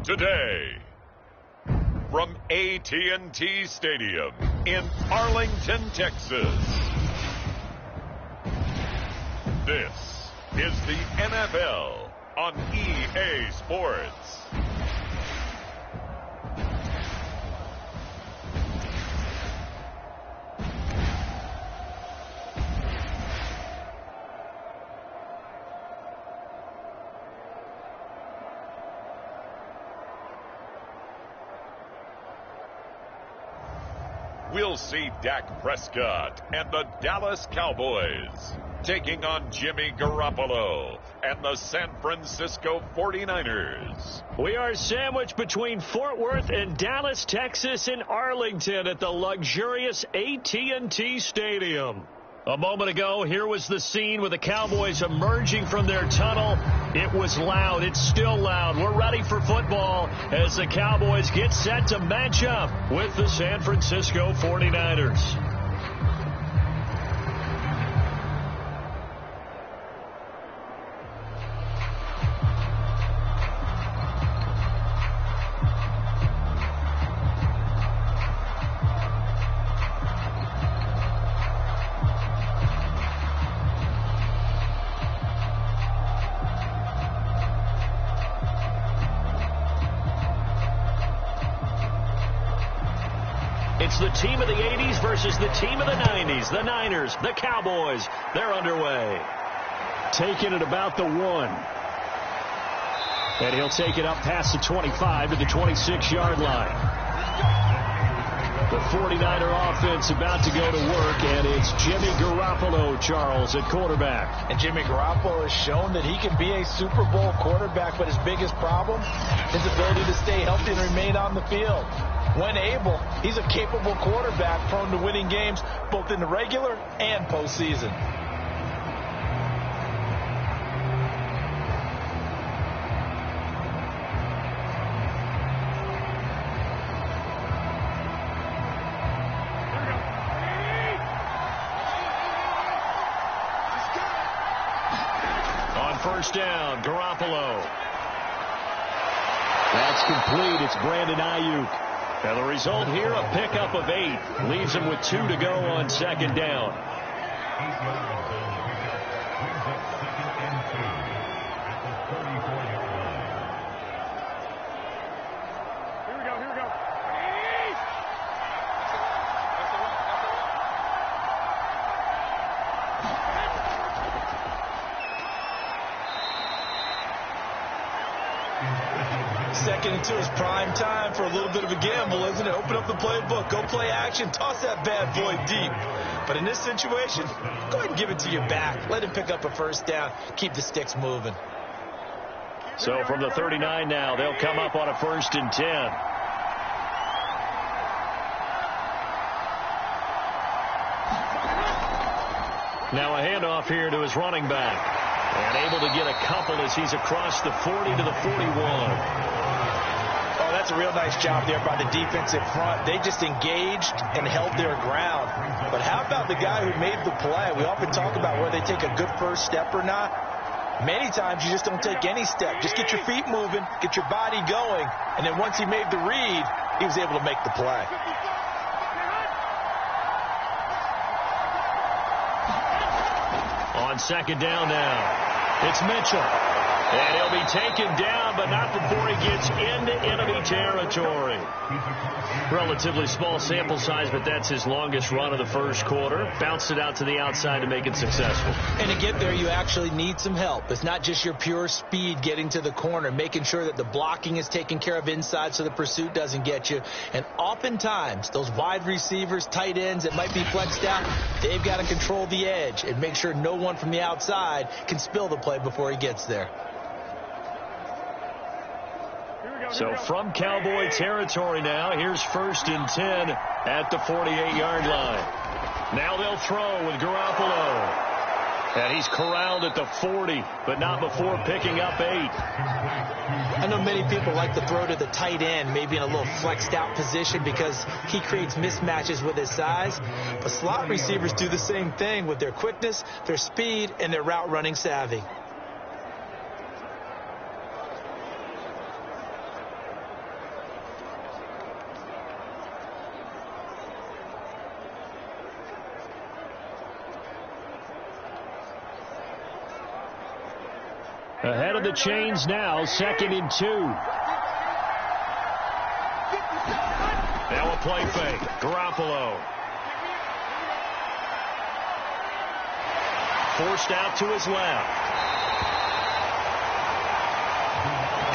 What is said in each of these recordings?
today. From AT&T Stadium in Arlington, Texas. This is the NFL on EA Sports. We'll see Dak Prescott and the Dallas Cowboys taking on Jimmy Garoppolo and the San Francisco 49ers. We are sandwiched between Fort Worth and Dallas, Texas, and Arlington at the luxurious AT&T Stadium. A moment ago, here was the scene with the Cowboys emerging from their tunnel. It was loud. It's still loud. We're ready for football as the Cowboys get set to match up with the San Francisco 49ers. It's the team of the 80s versus the team of the 90s. The Niners, the Cowboys, they're underway. Taking it about the 1. And he'll take it up past the 25 to the 26-yard line. The 49er offense about to go to work, and it's Jimmy Garoppolo, Charles, at quarterback. And Jimmy Garoppolo has shown that he can be a Super Bowl quarterback, but his biggest problem, his ability to stay healthy and remain on the field. When able, he's a capable quarterback prone to winning games both in the regular and postseason. On first down, Garoppolo. That's complete. It's Brandon Ayuk. And the result here, a pickup of 8. Leaves him with 2 to go on second down. Here we go. Second and 2 is prime time for a little bit of a gamble, isn't it? Open up the playbook, go play action, toss that bad boy deep. But in this situation, go ahead and give it to your back. Let him pick up a first down. Keep the sticks moving. So from the 39 now, they'll come up on a 1st and 10. Now a handoff here to his running back. And able to get a couple as he's across the 40 to the 41. Oh, that's a real nice job there by the defensive front. They just engaged and held their ground. But how about the guy who made the play? We often talk about whether they take a good first step or not. Many times you just don't take any step. Just get your feet moving, get your body going, and then once he made the read, he was able to make the play. On second down now, it's Mitchell. And he'll be taken down, but not before he gets into enemy territory. Relatively small sample size, but that's his longest run of the first quarter. Bounced it out to the outside to make it successful. And to get there, you actually need some help. It's not just your pure speed getting to the corner, making sure that the blocking is taken care of inside so the pursuit doesn't get you. And oftentimes, those wide receivers, tight ends that might be flexed out, they've got to control the edge and make sure no one from the outside can spill the play before he gets there. So from Cowboy territory now, here's 1st and 10 at the 48-yard line. Now they'll throw with Garoppolo. And he's corralled at the 40, but not before picking up 8. I know many people like to throw to the tight end, maybe in a little flexed out position because he creates mismatches with his size. But slot receivers do the same thing with their quickness, their speed, and their route running savvy. Ahead of the chains now, 2nd and 2. Now a play fake. Garoppolo. Forced out to his left.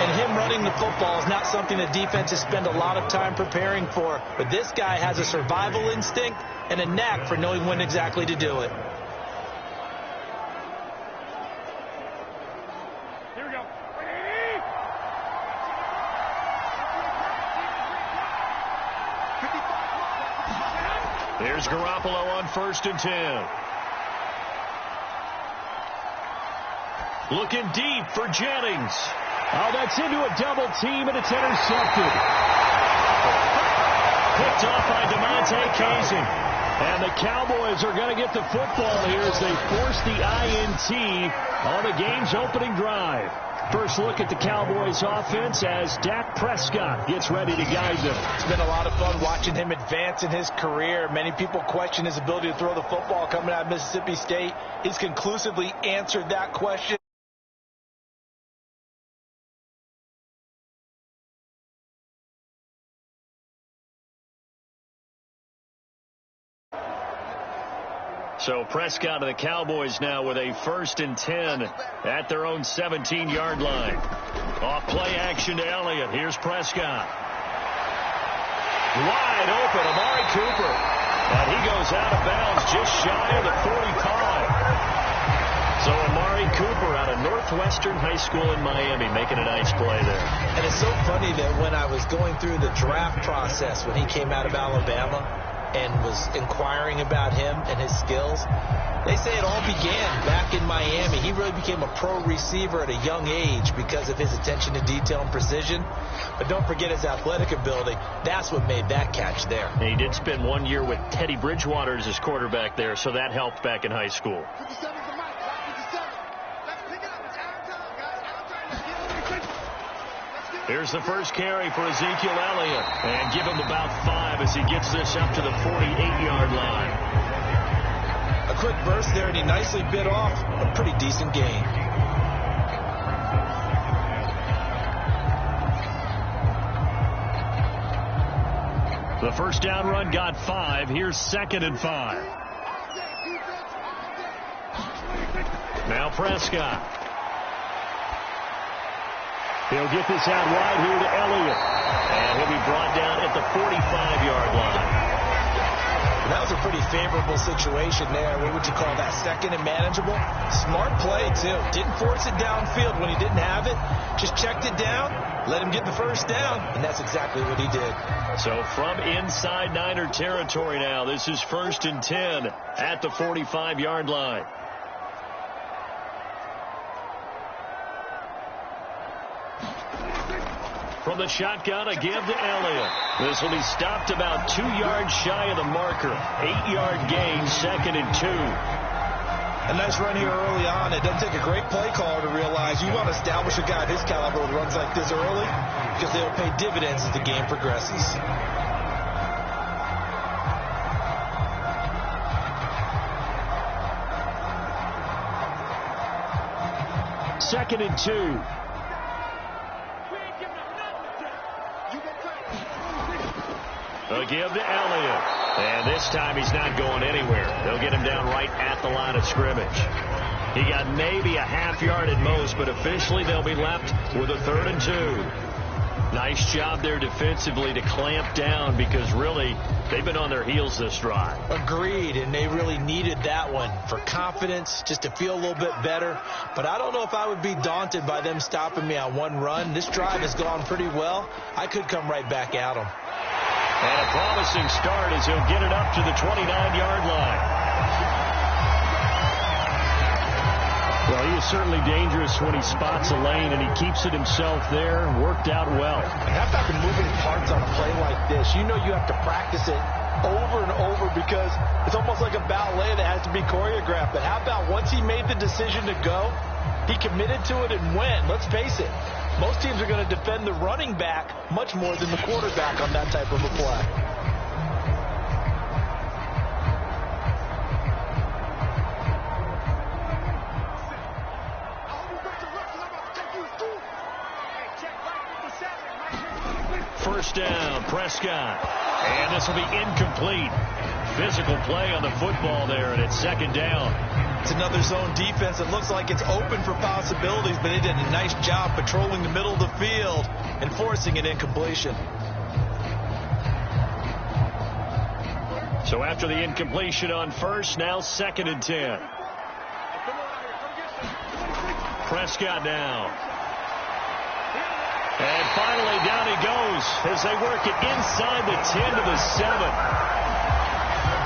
And him running the football is not something that defenses spend a lot of time preparing for. But this guy has a survival instinct and a knack for knowing when exactly to do it. Here we go. There's Garoppolo on 1st and 10. Looking deep for Jennings. Oh, that's into a double team, and it's intercepted. Picked off by DeMonte Casey. And the Cowboys are going to get the football here as they force the INT on the game's opening drive. First look at the Cowboys offense as Dak Prescott gets ready to guide them. It's been a lot of fun watching him advance in his career. Many people question his ability to throw the football coming out of Mississippi State. He's conclusively answered that question. So Prescott of the Cowboys now with a 1st and 10 at their own 17-yard line. Off play action to Elliott. Here's Prescott. Wide open, Amari Cooper. And he goes out of bounds just shy of the 45. So Amari Cooper out of Northwestern High School in Miami making a nice play there. And it's so funny that when I was going through the draft process when he came out of Alabama and was inquiring about him and his skills, they say it all began back in Miami. He really became a pro receiver at a young age because of his attention to detail and precision. But don't forget his athletic ability. That's what made that catch there. And he did spend 1 year with Teddy Bridgewater as his quarterback there, so that helped back in high school. Here's the first carry for Ezekiel Elliott. And give him about 5 as he gets this up to the 48-yard line. A quick burst there, and he nicely bit off a pretty decent gain. The first down run got 5. Here's 2nd and 5. Now Prescott. He'll get this out wide here to Elliott. And he'll be brought down at the 45-yard line. That was a pretty favorable situation there. What would you call that? 2nd and manageable? Smart play, too. Didn't force it downfield when he didn't have it. Just checked it down, let him get the first down, and that's exactly what he did. So from inside Niner territory now, this is 1st and 10 at the 45-yard line. From the shotgun, a give to Elliott. This will be stopped about 2 yards shy of the marker. 8-yard gain, 2nd and 2. A nice run here early on. It doesn't take a great play caller to realize you want to establish a guy of his caliber who runs like this early because they'll pay dividends as the game progresses. Second and 2. A give to Elliott. And this time he's not going anywhere. They'll get him down right at the line of scrimmage. He got maybe a half yard at most, but officially they'll be left with a 3rd and 2. Nice job there defensively to clamp down because really they've been on their heels this drive. Agreed, and they really needed that one for confidence, just to feel a little bit better. But I don't know if I would be daunted by them stopping me on one run. This drive has gone pretty well. I could come right back at them. And a promising start as he'll get it up to the 29-yard line. Well, he is certainly dangerous when he spots a lane, and he keeps it himself there. Worked out well. How about the moving parts on a play like this? You know you have to practice it over and over because it's almost like a ballet that has to be choreographed. But how about once he made the decision to go, he committed to it and went. Let's face it. Most teams are going to defend the running back much more than the quarterback on that type of a play. first down. Prescott. And this will be incomplete. Physical play on the football there, and it's second down. It's another zone defense. It looks like it's open for possibilities, but they did a nice job patrolling the middle of the field and forcing an incompletion. So after the incompletion on first, now 2nd and 10. Prescott now. And finally down he goes as they work it inside the 10 to the 7.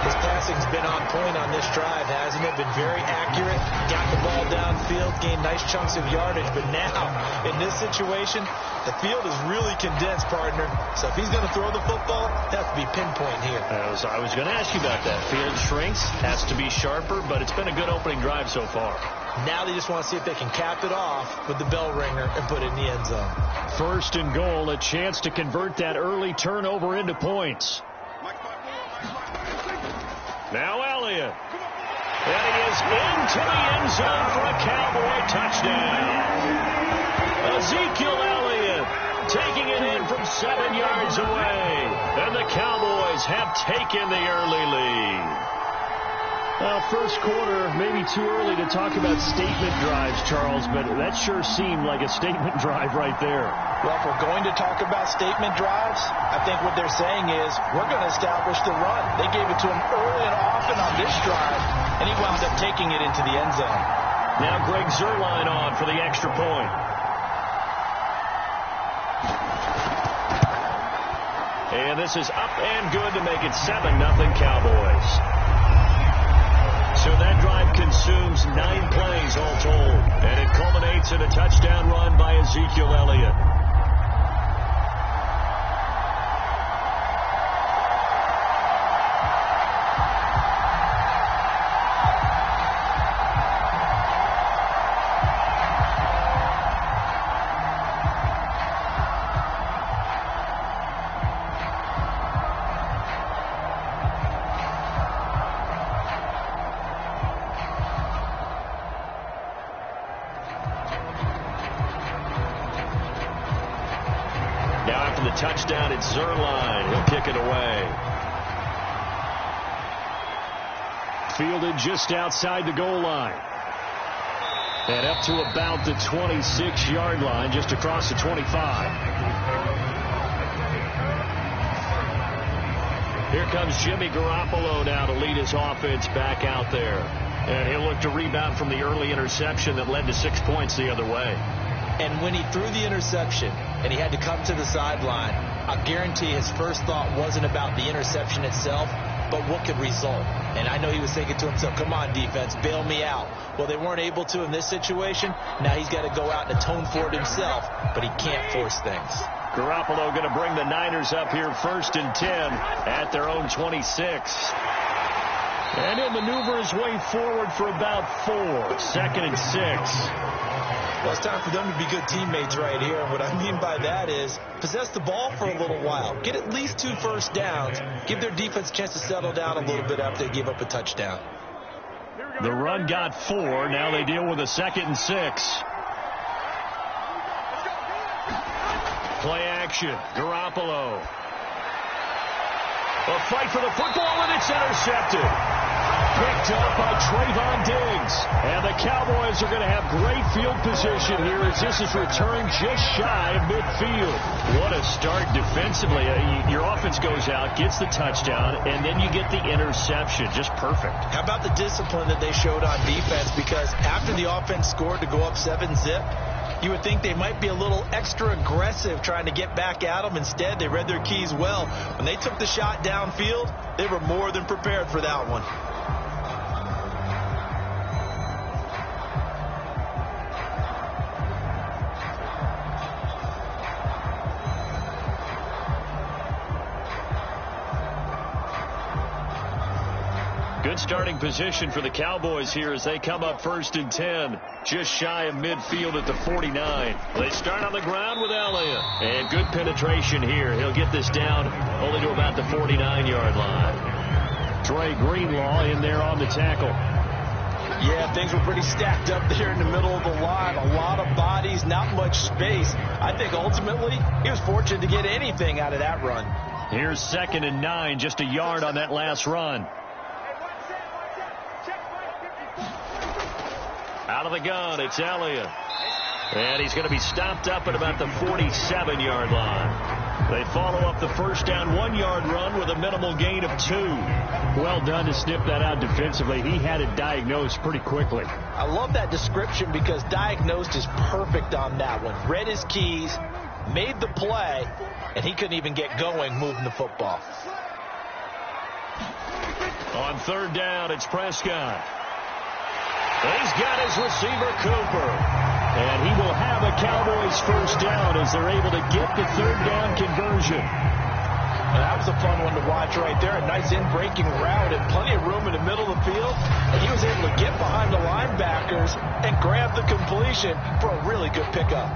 His passing's been on point on this drive, hasn't it? Been very accurate. Got the ball downfield, gained nice chunks of yardage. But now, in this situation, the field is really condensed, partner. So if he's going to throw the football, it has to be pinpoint here. I was going to ask you about that. Field shrinks, has to be sharper, but it's been a good opening drive so far. Now they just want to see if they can cap it off with the bell ringer and put it in the end zone. 1st and goal, a chance to convert that early turnover into points. Now Elliott. And he is into the end zone for a Cowboy touchdown. Ezekiel Elliott taking it in from 7 yards away. And the Cowboys have taken the early lead. Well, first quarter, maybe too early to talk about statement drives, Charles, but that sure seemed like a statement drive right there. Well, if we're going to talk about statement drives, I think what they're saying is we're going to establish the run. They gave it to him early and often on this drive, and he wound up taking it into the end zone. Now Greg Zuerlein on for the extra point. And this is up and good to make it 7-0 Cowboys. So that drive consumes 9 plays all told. And it culminates in a touchdown run by Ezekiel Elliott. Touchdown, it's Zuerlein. He'll kick it away. Fielded just outside the goal line. And up to about the 26-yard line, just across the 25. Here comes Jimmy Garoppolo now to lead his offense back out there. And he'll look to rebound from the early interception that led to 6 points the other way. And when he threw the interception and he had to come to the sideline, I guarantee his first thought wasn't about the interception itself, but what could result. And I know he was thinking to himself, come on, defense, bail me out. Well, they weren't able to in this situation. Now he's got to go out and atone for it himself, but he can't force things. Garoppolo going to bring the Niners up here 1st and 10 at their own 26. And he'll maneuver his way forward for about 4. 2nd and 6. Well, it's time for them to be good teammates right here. And what I mean by that is possess the ball for a little while. Get at least 2 first downs. Give their defense a chance to settle down a little bit after they give up a touchdown. The run got 4. Now they deal with a 2nd and 6. Play action. Garoppolo. A fight for the football, and it's intercepted. Picked up by Trayvon Diggs. And the Cowboys are going to have great field position here as this is returned just shy of midfield. What a start defensively. Your offense goes out, gets the touchdown, and then you get the interception. Just perfect. How about the discipline that they showed on defense? Because after the offense scored to go up 7-zip, you would think they might be a little extra aggressive trying to get back at them. Instead, they read their keys well. When they took the shot downfield, they were more than prepared for that one. Good starting position for the Cowboys here as they come up 1st and 10. Just shy of midfield at the 49. They start on the ground with Elliott. And good penetration here. He'll get this down only to about the 49-yard line. Trey Greenlaw in there on the tackle. Yeah, things were pretty stacked up there in the middle of the line. A lot of bodies, not much space. I think ultimately he was fortunate to get anything out of that run. Here's 2nd and 9, just a yard on that last run. Out of the gun, it's Elliott. And he's going to be stopped up at about the 47-yard line. They follow up the first down 1-yard run with a minimal gain of 2. Well done to snip that out defensively. He had it diagnosed pretty quickly. I love that description because diagnosed is perfect on that one. Read his keys, made the play, and he couldn't even get going moving the football. On 3rd down, it's Prescott. He's got his receiver, Cooper. And he will have a Cowboys first down as they're able to get the 3rd down conversion. And that was a fun one to watch right there. A nice in-breaking route and plenty of room in the middle of the field. And he was able to get behind the linebackers and grab the completion for a really good pickup.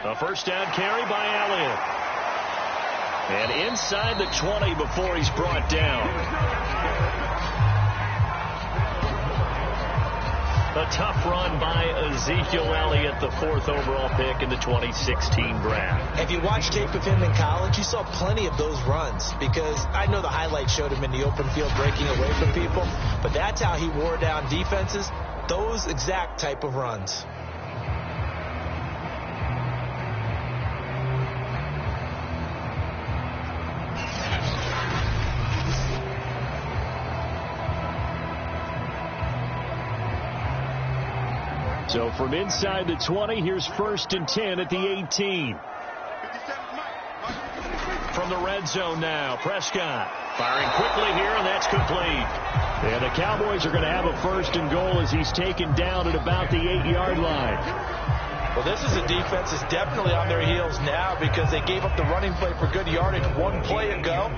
A first down carry by Elliott. And inside the 20 before he's brought down. A tough run by Ezekiel Elliott, the 4th overall pick in the 2016 draft. If you watch tape of him in college, you saw plenty of those runs because I know the highlights showed him in the open field breaking away from people, but that's how he wore down defenses, those exact type of runs. So from inside the 20, here's 1st and 10 at the 18. From the red zone now, Prescott firing quickly here, and that's complete. And the Cowboys are going to have a 1st and goal as he's taken down at about the 8-yard line. Well, this is a defense that's definitely on their heels now because they gave up the running play for good yardage one play ago.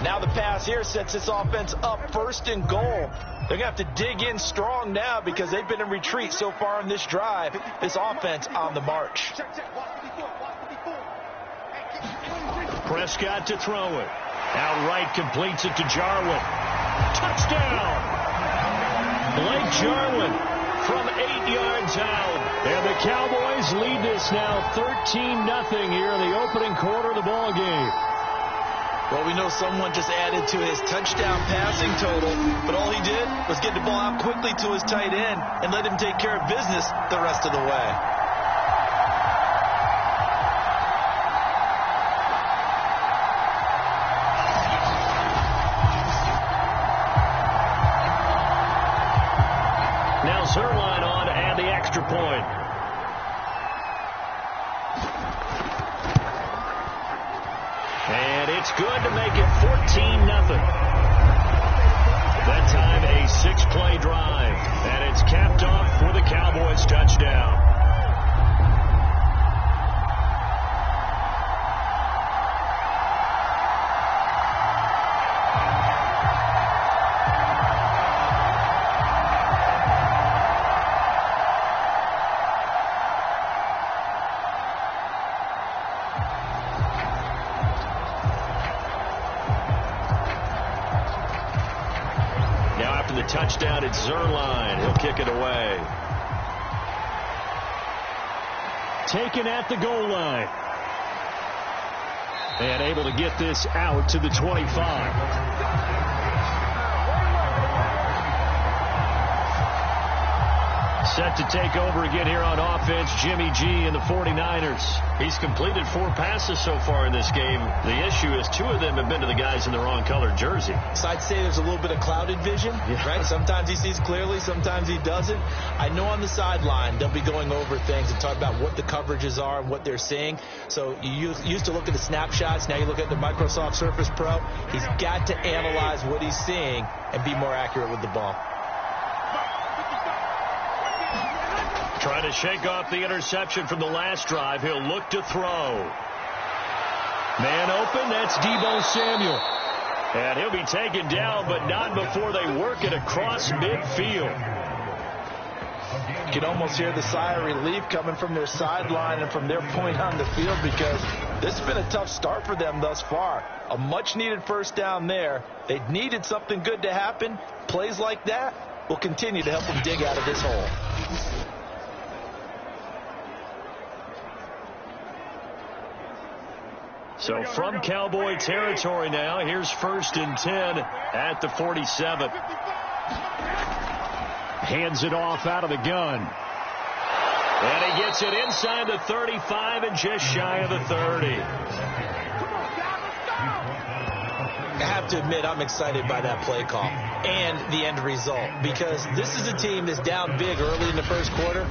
Now the pass here sets this offense up 1st and goal. They're going to have to dig in strong now because they've been in retreat so far in this drive. This offense on the march. Prescott to throw it. Outright completes it to Jarwin. Touchdown! Blake Jarwin from 8 yards out. And the Cowboys lead this now 13-0 here in the opening quarter of the ball game. Well, we know someone just added to his touchdown passing total, but all he did was get the ball out quickly to his tight end and let him take care of business the rest of the way. Now Zerline on to add the extra point. And it's good to make it 14-0. That time a 6-play drive. And it's capped off with a Cowboys touchdown. Touchdown at Zerline. He'll kick it away. Taken at the goal line. And able to get this out to the 25. Set to take over again here on offense, Jimmy G and the 49ers. He's completed 4 passes so far in this game. The issue is 2 of them have been to the guys in the wrong colored jersey. So I'd say there's a little bit of clouded vision, right? Sometimes he sees clearly, sometimes he doesn't. I know on the sideline they'll be going over things and talk about what the coverages are and what they're seeing. So you used to look at the snapshots. Now you look at the Microsoft Surface Pro. He's got to analyze what he's seeing and be more accurate with the ball. Trying to shake off the interception from the last drive. He'll look to throw. Man open, that's Deebo Samuel. And he'll be taken down, but not before they work it across midfield. You can almost hear the sigh of relief coming from their sideline and from their point on the field, because this has been a tough start for them thus far. A much-needed first down there. They needed something good to happen. Plays like that will continue to help them dig out of this hole. So from Cowboy territory now, here's 1st and 10 at the 47. Hands it off out of the gun. And he gets it inside the 35 and just shy of the 30. I have to admit, I'm excited by that play call and the end result, because this is a team that's down big early in the first quarter,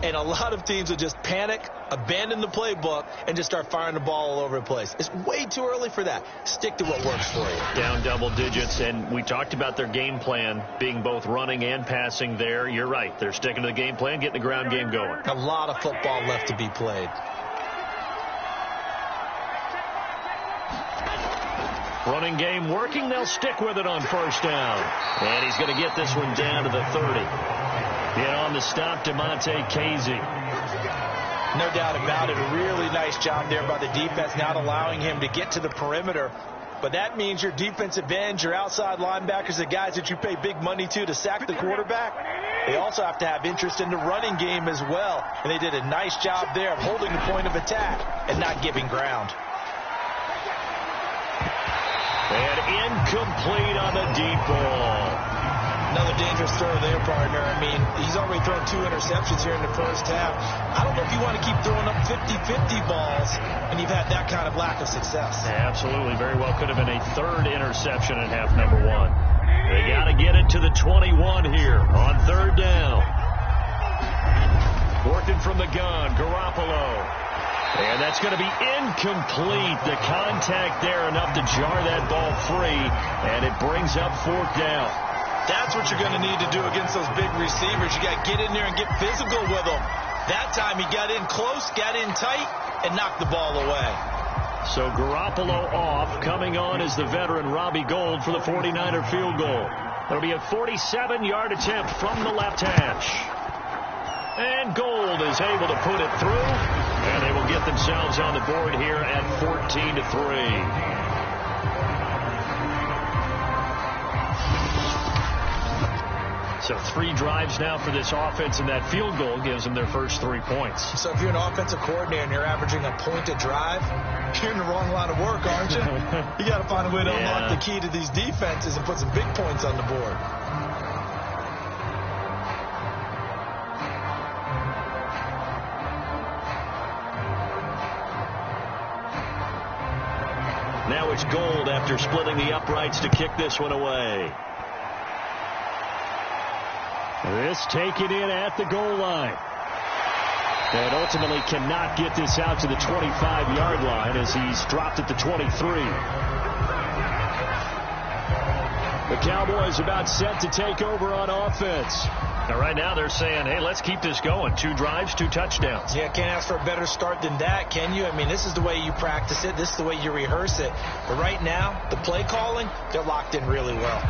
and a lot of teams will just panic, abandon the playbook, and just start firing the ball all over the place. It's way too early for that. Stick to what works for you. Down double digits, and we talked about their game plan being both running and passing there. You're right. They're sticking to the game plan, getting the ground game going. A lot of football left to be played. Running game working. They'll stick with it on first down. And he's going to get this one down to the 30. Get on the stop, DeMonte Casey. No doubt about it. A really nice job there by the defense, not allowing him to get to the perimeter. But that means your defensive ends, your outside linebackers, the guys that you pay big money to sack the quarterback, they also have to have interest in the running game as well. And they did a nice job there of holding the point of attack and not giving ground. And incomplete on the deep ball. Another dangerous throw there, partner. I mean, he's already thrown 2 interceptions here in the first half. I don't know if you want to keep throwing up 50-50 balls when you've had that kind of lack of success. Yeah, absolutely. Very well could have been a 3rd interception in half number 1. They got to get it to the 21 here on 3rd down. Working from the gun, Garoppolo. And that's going to be incomplete. The contact there enough to jar that ball free, and it brings up 4th down. That's what you're going to need to do against those big receivers. You got to get in there and get physical with them. That time he got in close, got in tight, and knocked the ball away. So Garoppolo off. Coming on is the veteran Robbie Gould for the 49er field goal. It'll be a 47-yard attempt from the left hash. And Gould is able to put it through, and they will get themselves on the board here at 14-3. So 3 drives now for this offense, and that field goal gives them their first 3 points. So if you're an offensive coordinator and you're averaging a point a drive, you're in the wrong line of work, aren't you? You got to find a way to unlock the key to these defenses and put some big points on the board. Now it's Gould after splitting the uprights to kick this one away. This taken in at the goal line. And ultimately cannot get this out to the 25-yard line as he's dropped at the 23. The Cowboys about set to take over on offense. Now right now they're saying, hey, let's keep this going. 2 drives, 2 touchdowns. Yeah, can't ask for a better start than that, can you? I mean, this is the way you practice it. This is the way you rehearse it. But right now, the play calling, they're locked in really well.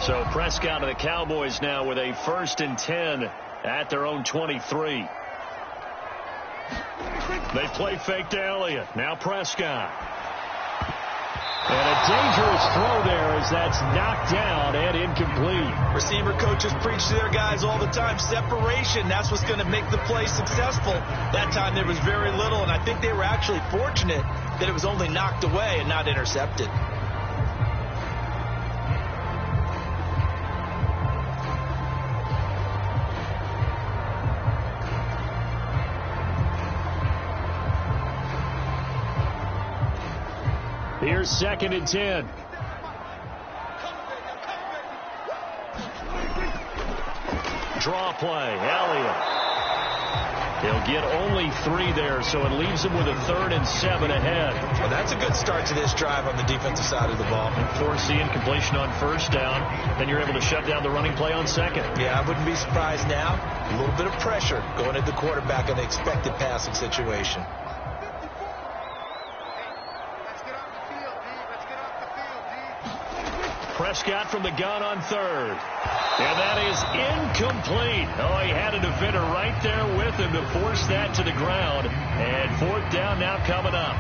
So Prescott of the Cowboys now with a 1st and 10 at their own 23. They play fake to Elliott. Now Prescott. And a dangerous throw there as that's knocked down and incomplete. Receiver coaches preach to their guys all the time. Separation, that's what's going to make the play successful. That time there was very little, and I think they were actually fortunate that it was only knocked away and not intercepted. Here's 2nd and 10. Draw play, Elliott. He'll get only 3 there, so it leaves him with a 3rd and 7 ahead. Well, that's a good start to this drive on the defensive side of the ball. Force the incompletion on 1st down, then you're able to shut down the running play on 2nd. Yeah, I wouldn't be surprised now. A little bit of pressure going at the quarterback in the expected passing situation. Prescott from the gun on 3rd. And that is incomplete. Oh, he had a defender right there with him to force that to the ground. And 4th down now coming up.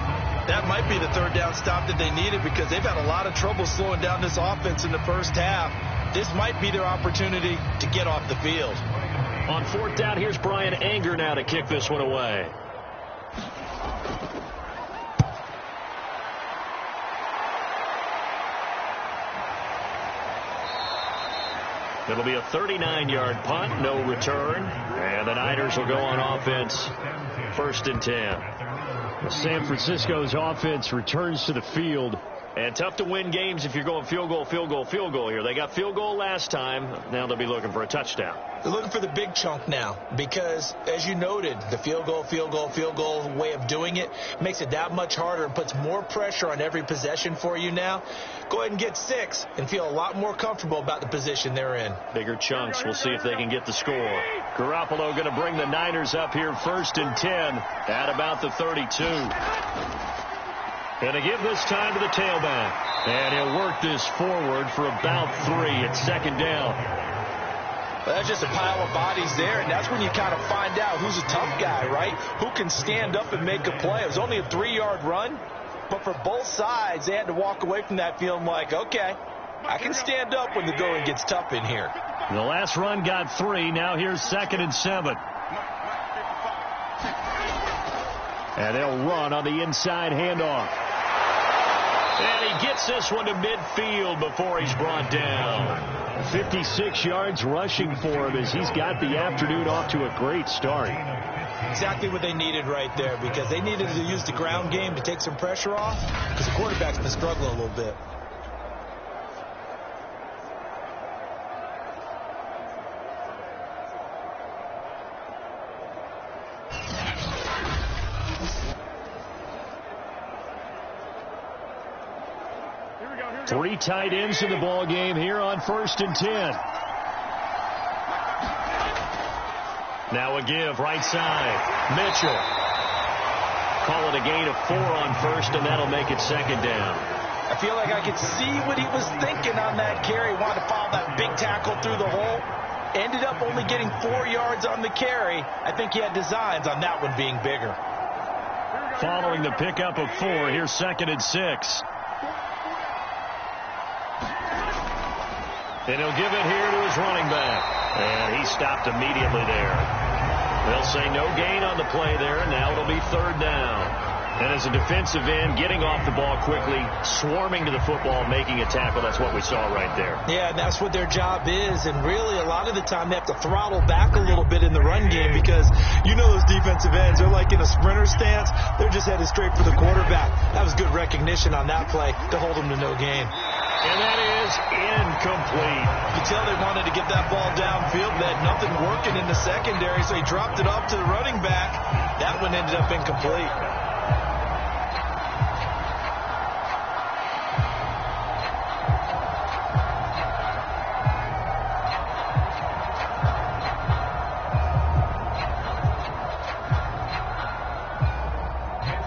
That might be the 3rd down stop that they needed because they've had a lot of trouble slowing down this offense in the first half. This might be their opportunity to get off the field. On 4th down, here's Brian Anger now to kick this one away. It'll be a 39-yard punt, no return. And the Niners will go on offense, 1st and 10. San Francisco's offense returns to the field. And tough to win games if you're going field goal, field goal, field goal here. They got field goal last time. Now they'll be looking for a touchdown. They're looking for the big chunk now because, as you noted, the field goal, field goal, field goal way of doing it makes it that much harder and puts more pressure on every possession for you now. Go ahead and get 6 and feel a lot more comfortable about the position they're in. Bigger chunks. We'll see if they can get the score. Garoppolo going to bring the Niners up here 1st and 10 at about the 32. Going to give this time to the tailback. And he'll work this forward for about 3 at 2nd down. Well, that's just a pile of bodies there, and that's when you kind of find out who's a tough guy, right? Who can stand up and make a play. It was only a 3-yard run, but for both sides, they had to walk away from that feeling like, okay, I can stand up when the going gets tough in here. The last run got 3. Now here's 2nd and 7. And they'll run on the inside handoff. And he gets this one to midfield before he's brought down. 56 yards rushing for him as he's got the afternoon off to a great start. Exactly what they needed right there because they needed to use the ground game to take some pressure off because the quarterback's been struggling a little bit. Three tight ends in the ball game here on 1st and 10. Now a give right side. Mitchell. Call it a gain of 4 on 1st, and that'll make it 2nd down. I feel like I could see what he was thinking on that carry. Wanted to follow that big tackle through the hole. Ended up only getting 4 yards on the carry. I think he had designs on that one being bigger. Following the pickup of 4, here's 2nd and 6. And he'll give it here to his running back. And he stopped immediately there. They'll say no gain on the play there, and now it'll be 3rd down. And as a defensive end, getting off the ball quickly, swarming to the football, making a tackle, that's what we saw right there. Yeah, and that's what their job is. And really, a lot of the time, they have to throttle back a little bit in the run game because you know those defensive ends, they're like in a sprinter stance. They're just headed straight for the quarterback. That was good recognition on that play to hold them to no gain. And that is incomplete. You could tell they wanted to get that ball downfield. They had nothing working in the secondary, so he dropped it off to the running back. That one ended up incomplete.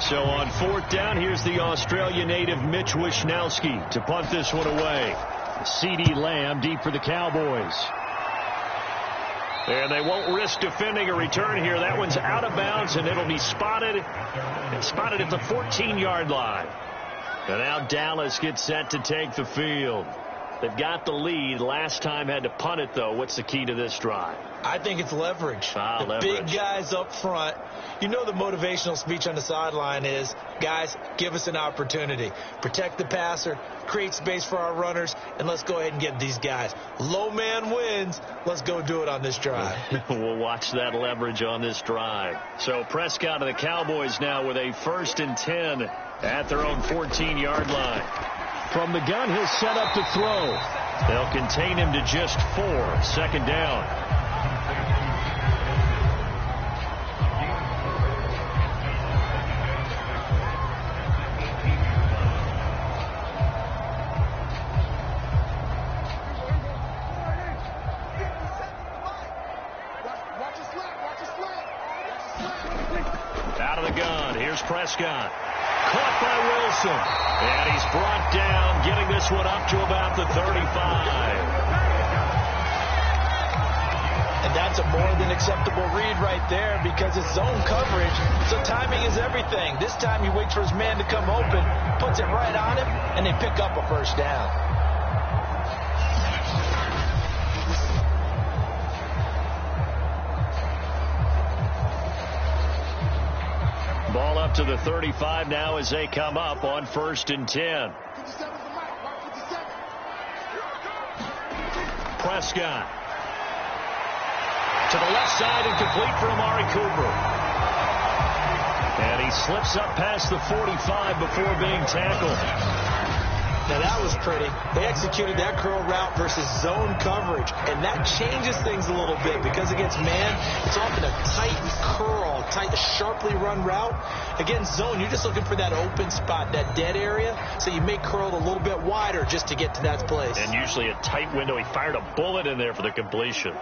So on 4th down, here's the Australia native Mitch Wishnowsky to punt this one away. CeeDee Lamb deep for the Cowboys. And they won't risk defending a return here. That one's out of bounds, and it'll be spotted at the 14-yard line. And now Dallas gets set to take the field. They've got the lead. Last time had to punt it, though. What's the key to this drive? I think it's leverage. Leverage. Big guys up front. You know the motivational speech on the sideline is, guys, give us an opportunity. Protect the passer, create space for our runners, and let's go ahead and get these guys. Low man wins. Let's go do it on this drive. We'll watch that leverage on this drive. So Prescott and the Cowboys now with a 1st and 10 at their own 14-yard line. From the gun, he'll set up to throw. They'll contain him to just 4. 2nd down. out of the gun. Here's Prescott. Caught by Wilson. And he's brought down, getting this one up to about the 35. And that's a more than acceptable read right there because it's zone coverage, so timing is everything. This time he waits for his man to come open, puts it right on him, and they pick up a first down. Ball up to the 35 now as they come up on 1st and 10. Prescott. To the left side and complete for Amari Cooper. And he slips up past the 45 before being tackled. Now that was pretty. They executed that curl route versus zone coverage, and that changes things a little bit because against man, it's often a tight curl, tight, sharply run route. Against zone, you're just looking for that open spot, that dead area, so you may curl it a little bit wider just to get to that place. And usually a tight window. He fired a bullet in there for the completion.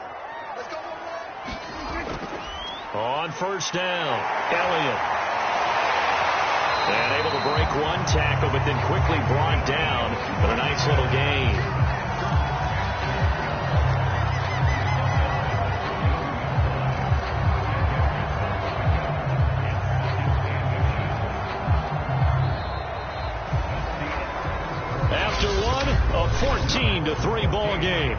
On 1st down, Elliott. And able to break one tackle, but then quickly brought down for a nice little gain. After one, a 14-3 ball game.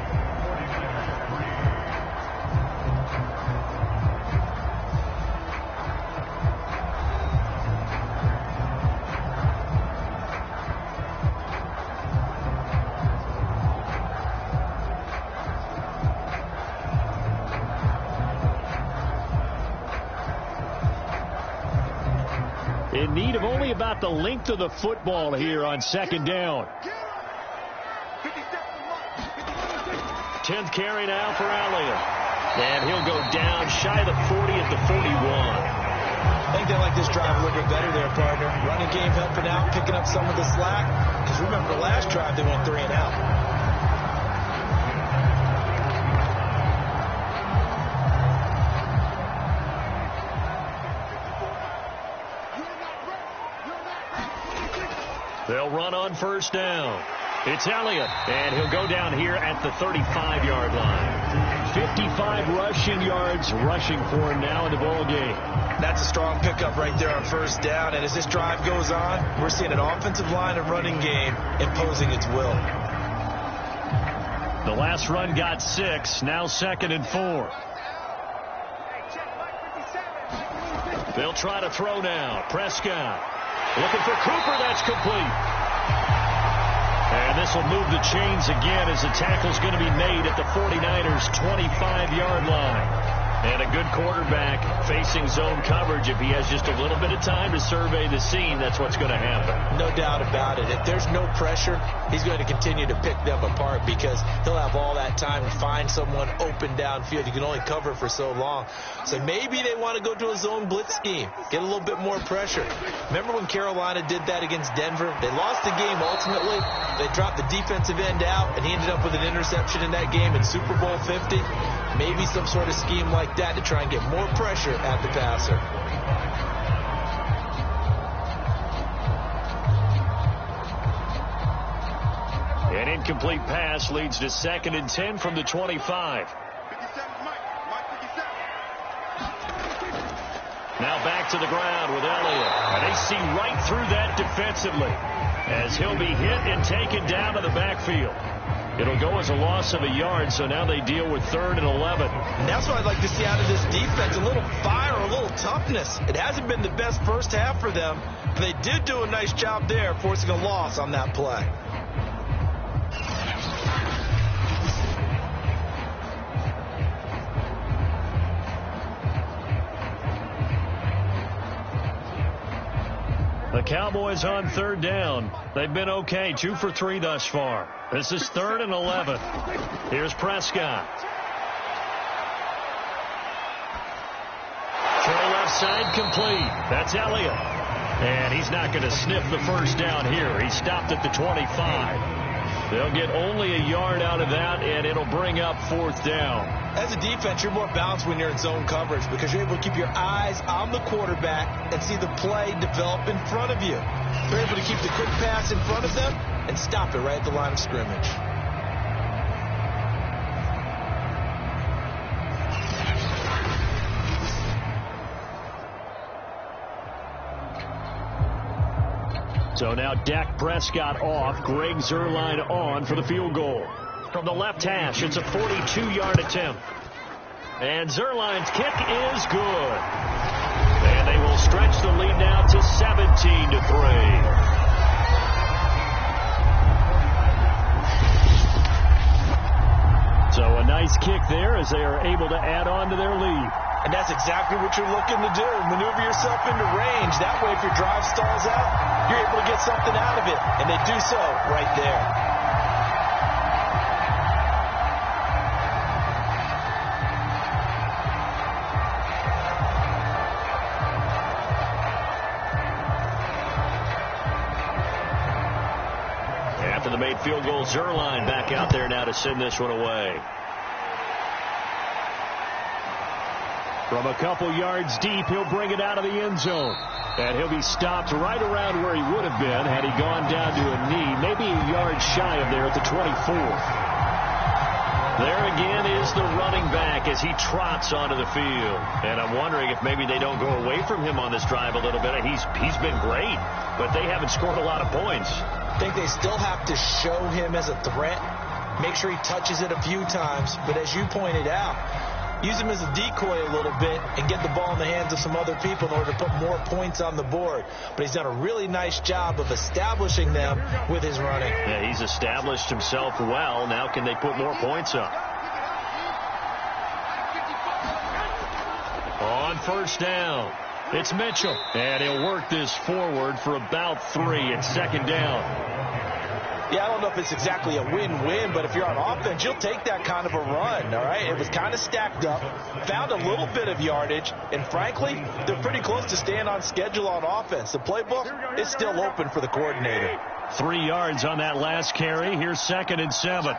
In need of only about the length of the football here on 2nd down. 10th carry now for Elliott. And he'll go down shy of the 40 at the 41. I think they like this drive a little bit better there, partner. Running game helping out, picking up some of the slack. Because remember, the last drive they went 3 and out. They'll run on 1st down. It's Elliott, and he'll go down here at the 35-yard line. 55 rushing yards rushing for him now in the ball game. That's a strong pickup right there on 1st down, and as this drive goes on, we're seeing an offensive line and running game imposing its will. The last run got 6, now 2nd and 4. They'll try to throw now. Prescott. Looking for Cooper, that's complete. And this will move the chains again as the tackle's going to be made at the 49ers' 25-yard line. And a good quarterback facing zone coverage. If he has just a little bit of time to survey the scene, that's what's going to happen. No doubt about it. If there's no pressure, he's going to continue to pick them apart because he'll have all that time to find someone open downfield. You can only cover for so long. So maybe they want to go to a zone blitz scheme, get a little bit more pressure. Remember when Carolina did that against Denver? They lost the game ultimately. They dropped the defensive end out, and he ended up with an interception in that game in Super Bowl 50. Maybe some sort of scheme like that to try and get more pressure at the passer. An incomplete pass leads to 2nd and 10 from the 25. Now back to the ground with Elliott. And they see right through that defensively as he'll be hit and taken down to the backfield. It'll go as a loss of a yard, so now they deal with 3rd and 11. And that's what I'd like to see out of this defense, a little fire, a little toughness. It hasn't been the best first half for them, but they did do a nice job there, forcing a loss on that play. The Cowboys on 3rd down. They've been okay, 2 for 3 thus far. This is 3rd and 11. Here's Prescott. Throw left side complete. That's Elliott. And he's not going to sniff the first down here. He stopped at the 25. They'll get only a yard out of that, and it'll bring up 4th down. As a defense, you're more balanced when you're in zone coverage because you're able to keep your eyes on the quarterback and see the play develop in front of you. You're able to keep the quick pass in front of them and stop it right at the line of scrimmage. So now Dak Prescott off, Greg Zuerlein on for the field goal. From the left hash, it's a 42-yard attempt. And Zuerlein's kick is good. And they will stretch the lead now to 17-3. So a nice kick there as they are able to add on to their lead. And that's exactly what you're looking to do. Maneuver yourself into range. That way, if your drive stalls out, you're able to get something out of it. And they do so right there. After the made field goal, Zuerlein back out there now to send this one away. From a couple yards deep, he'll bring it out of the end zone. And he'll be stopped right around where he would have been had he gone down to a knee, maybe a yard shy of there at the 24. There again is the running back as he trots onto the field. And I'm wondering if maybe they don't go away from him on this drive a little bit. He's been great, but they haven't scored a lot of points. I think they still have to show him as a threat, make sure he touches it a few times. But as you pointed out, use him as a decoy a little bit and get the ball in the hands of some other people in order to put more points on the board. But he's done a really nice job of establishing them with his running. Yeah, he's established himself well. Now can they put more points up? On 1st down, it's Mitchell. And he'll work this forward for about 3 and 2nd down. Yeah, I don't know if it's exactly a win-win, but if you're on offense, you'll take that kind of a run, all right? It was kind of stacked up, found a little bit of yardage, and frankly, they're pretty close to staying on schedule on offense. The playbook is still open for the coordinator. 3 yards on that last carry. Here's 2nd and 7.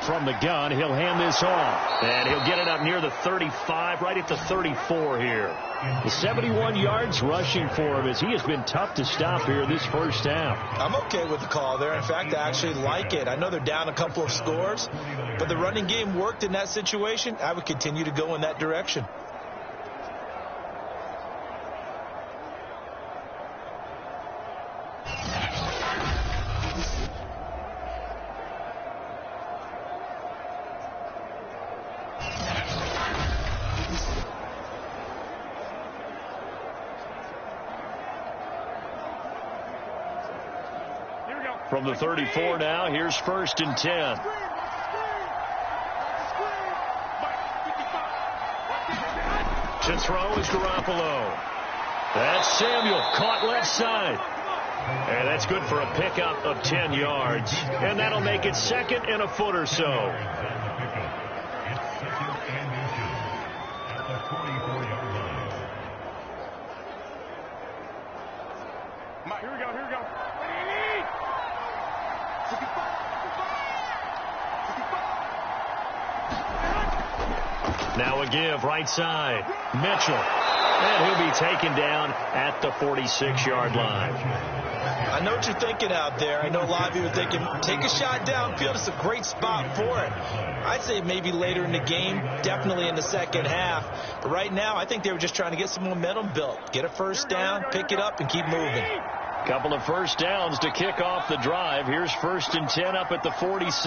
From the gun, he'll hand this off. And he'll get it up near the 35, right at the 34 here. The 71 yards rushing for him as he has been tough to stop here this first half. I'm okay with the call there. In fact, I actually like it. I know they're down a couple of scores, but the running game worked in that situation. I would continue to go in that direction. From the 34 now, here's 1st and 10. To throw is Garoppolo. That's Samuel, caught left side. And that's good for a pickup of 10 yards. And that'll make it 2nd and a foot or so. Here we go. Now a give, right side. Mitchell. And he'll be taken down at the 46-yard line. I know what you're thinking out there. I know a lot of you are thinking, take a shot downfield. It's a great spot for it. I'd say maybe later in the game, definitely in the second half. But right now, I think they were just trying to get some momentum built. Get a first down, pick it up, and keep moving. Couple of first downs to kick off the drive. Here's 1st and 10 up at the 46.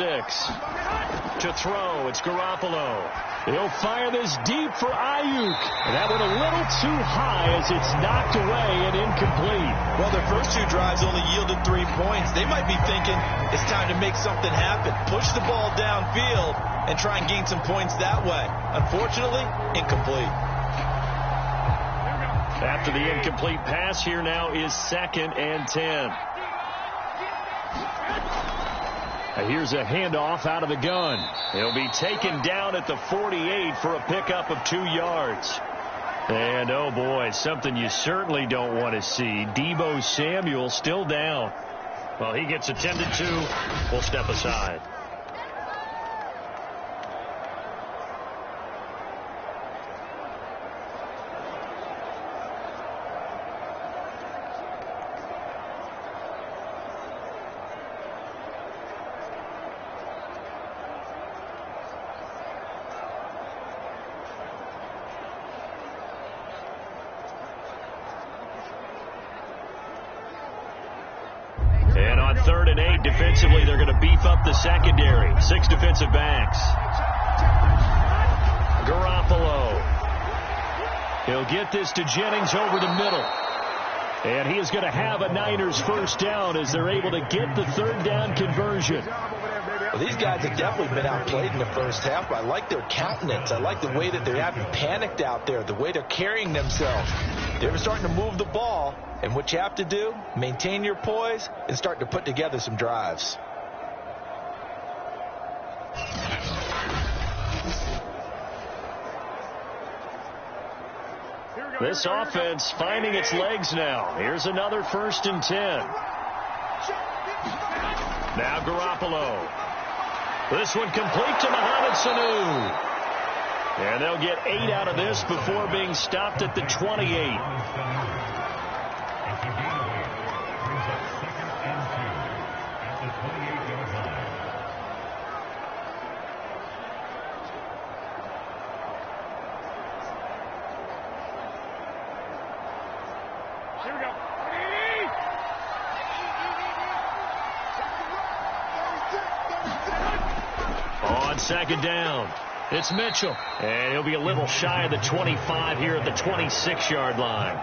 To throw, it's Garoppolo. He'll fire this deep for Ayuk. And that went a little too high as it's knocked away and incomplete. Well, their first 2 drives only yielded 3 points. They might be thinking it's time to make something happen. Push the ball downfield and try and gain some points that way. Unfortunately, incomplete. After the incomplete pass, here now is 2nd and 10. Here's a handoff out of the gun. He'll be taken down at the 48 for a pickup of 2 yards. And, oh, boy, something you certainly don't want to see. Deebo Samuel still down. Well, he gets attended to. We'll step aside. And on 3rd and 8, defensively, they're going to beef up the secondary. 6 defensive backs. Garoppolo. He'll get this to Jennings over the middle. And he is going to have a Niners first down as they're able to get the 3rd down conversion. Well, these guys have definitely been outplayed in the first half, but I like their countenance. I like the way that they haven't panicked out there, the way they're carrying themselves. They're starting to move the ball, and what you have to do, maintain your poise and start to put together some drives. This offense finding its legs now. Here's another 1st and 10. Now Garoppolo. This one complete to Mohamed Sanu. And they'll get 8 out of this before being stopped at the 28. Here we go. On 2nd down, it's Mitchell. And he'll be a little shy of the 25 here at the 26-yard line.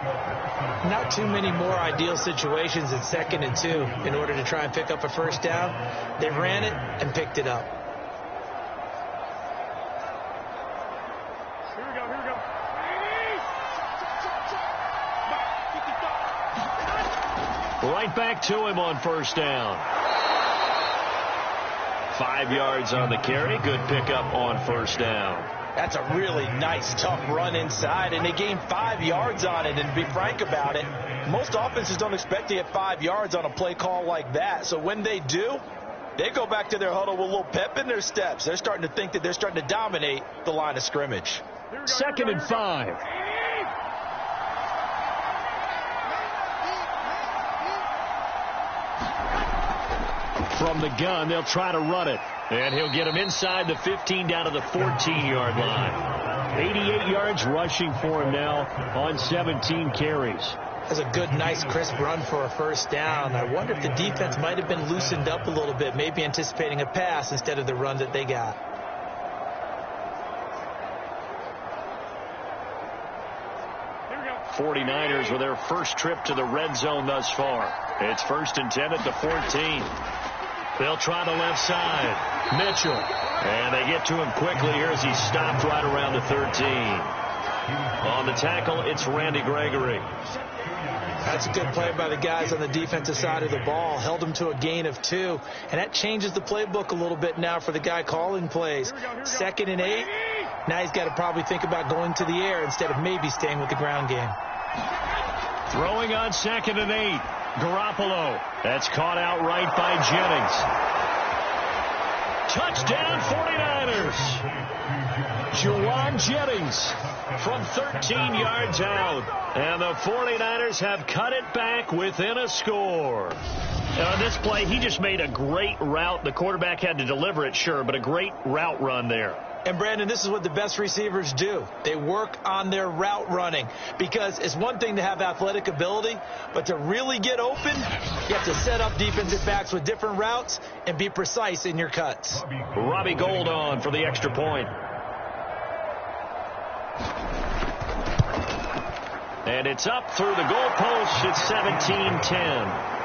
Not too many more ideal situations in 2nd and 2 in order to try and pick up a first down. They ran it and picked it up. Here we go. Here we go. Right back to him on 1st down. 5 yards on the carry. Good pickup on 1st down. That's a really nice, tough run inside, and they gained 5 yards on it. And to be frank about it, most offenses don't expect to get 5 yards on a play call like that. So when they do, they go back to their huddle with a little pep in their steps. They're starting to think that they're starting to dominate the line of scrimmage. 2nd and 5. From the gun, they'll try to run it. And he'll get him inside the 15 down to the 14-yard line. 88 yards rushing for him now on 17 carries. That's a good, nice, crisp run for a first down. I wonder if the defense might have been loosened up a little bit, maybe anticipating a pass instead of the run that they got. Here we go. 49ers with their first trip to the red zone thus far. It's 1st and 10 at the 14. They'll try the left side. Mitchell. And they get to him quickly here as he's stopped right around the 13. On the tackle, it's Randy Gregory. That's a good play by the guys on the defensive side of the ball. Held him to a gain of 2. And that changes the playbook a little bit now for the guy calling plays. 2nd and 8. Now he's got to probably think about going to the air instead of maybe staying with the ground game. Throwing on 2nd and 8. Garoppolo. That's caught out right by Jennings. Touchdown 49ers. Juwan Jennings from 13 yards out. And the 49ers have cut it back within a score. On this play, he just made a great route. The quarterback had to deliver it, sure, but a great route run there. And, Brandon, this is what the best receivers do. They work on their route running because it's one thing to have athletic ability, but to really get open, you have to set up defensive backs with different routes and be precise in your cuts. Robbie Gould on for the extra point. And it's up through the goalpost. It's 17-10.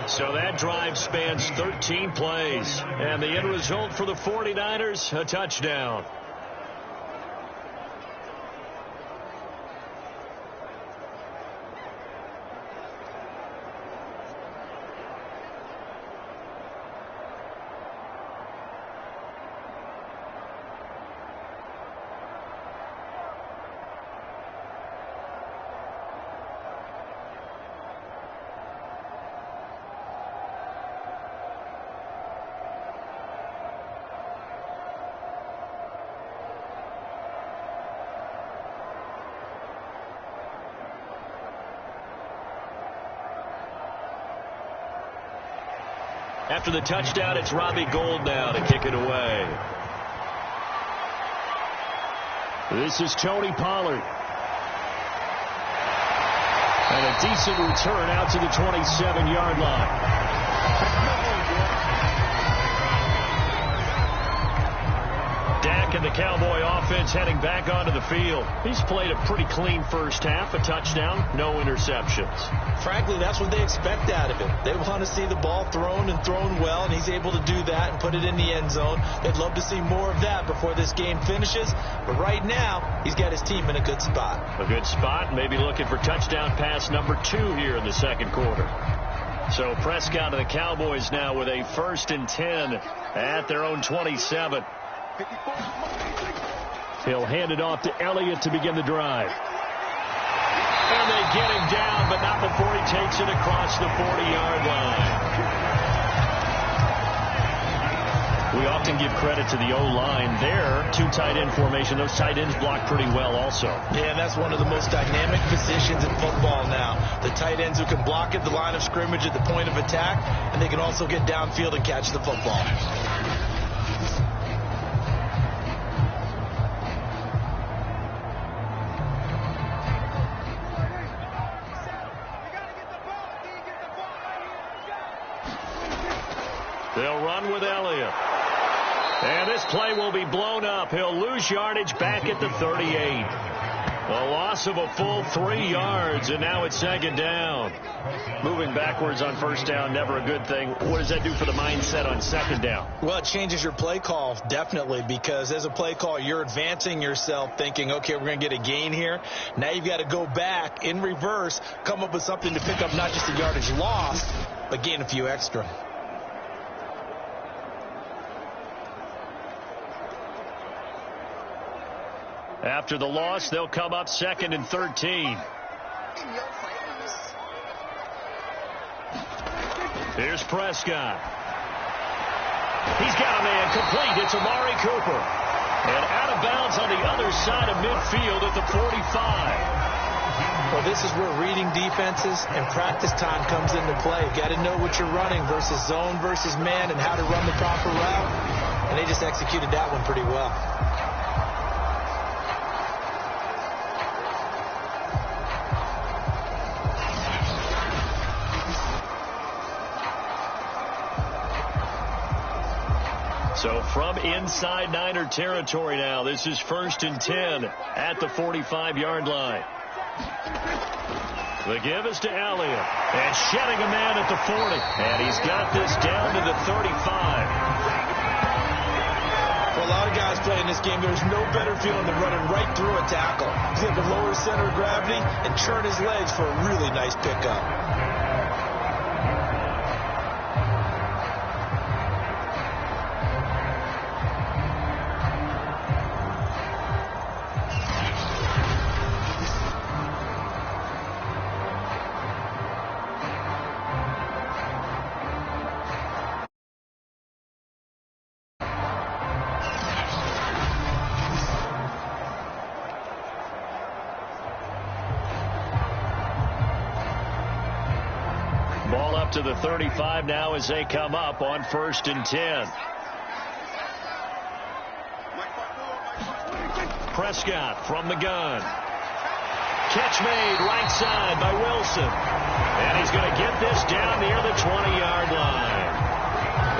So that drive spans 13 plays. And the end result for the 49ers, a touchdown. After the touchdown, it's Robbie Gould now to kick it away. This is Tony Pollard. And a decent return out to the 27-yard line. Dak and the Cowboy offense heading back onto the field. He's played a pretty clean first half, a touchdown, no interceptions. Frankly, that's what they expect out of him. They want to see the ball thrown and thrown well, and he's able to do that and put it in the end zone. They'd love to see more of that before this game finishes, but right now, he's got his team in a good spot. A good spot, maybe looking for touchdown pass number 2 here in the second quarter. So Prescott and the Cowboys now with a 1st and 10 at their own 27. He'll hand it off to Elliott to begin the drive. And they get him down, but not before he takes it across the 40-yard line. We often give credit to the O-line there. 2 tight end formation. Those tight ends block pretty well also. Yeah, that's one of the most dynamic positions in football now. The tight ends who can block at the line of scrimmage at the point of attack, and they can also get downfield and catch the football. They'll run with Elliott. And this play will be blown up. He'll lose yardage back at the 38. A loss of a full 3 yards, and now it's 2nd down. Moving backwards on 1st down, never a good thing. What does that do for the mindset on 2nd down? Well, it changes your play call, definitely, because as a play call, you're advancing yourself thinking, okay, we're going to get a gain here. Now you've got to go back in reverse, come up with something to pick up not just the yardage lost, but gain a few extra. After the loss, they'll come up 2nd and 13. Here's Prescott. He's got a man complete. It's Amari Cooper. And out of bounds on the other side of midfield at the 45. Well, this is where reading defenses and practice time comes into play. You've got to know what you're running versus zone versus man and how to run the proper route. And they just executed that one pretty well. So from inside Niner territory now, this is 1st and 10 at the 45-yard line. The give is to Elliott. And shedding a man at the 40. And he's got this down to the 35. For a lot of guys playing this game, there's no better feeling than running right through a tackle. He's able to lower his center of gravity and turn his legs for a really nice pickup. Ball up to the 35 now as they come up on 1st and 10. Prescott from the gun. Catch made right side by Wilson. And he's going to get this down near the 20-yard line.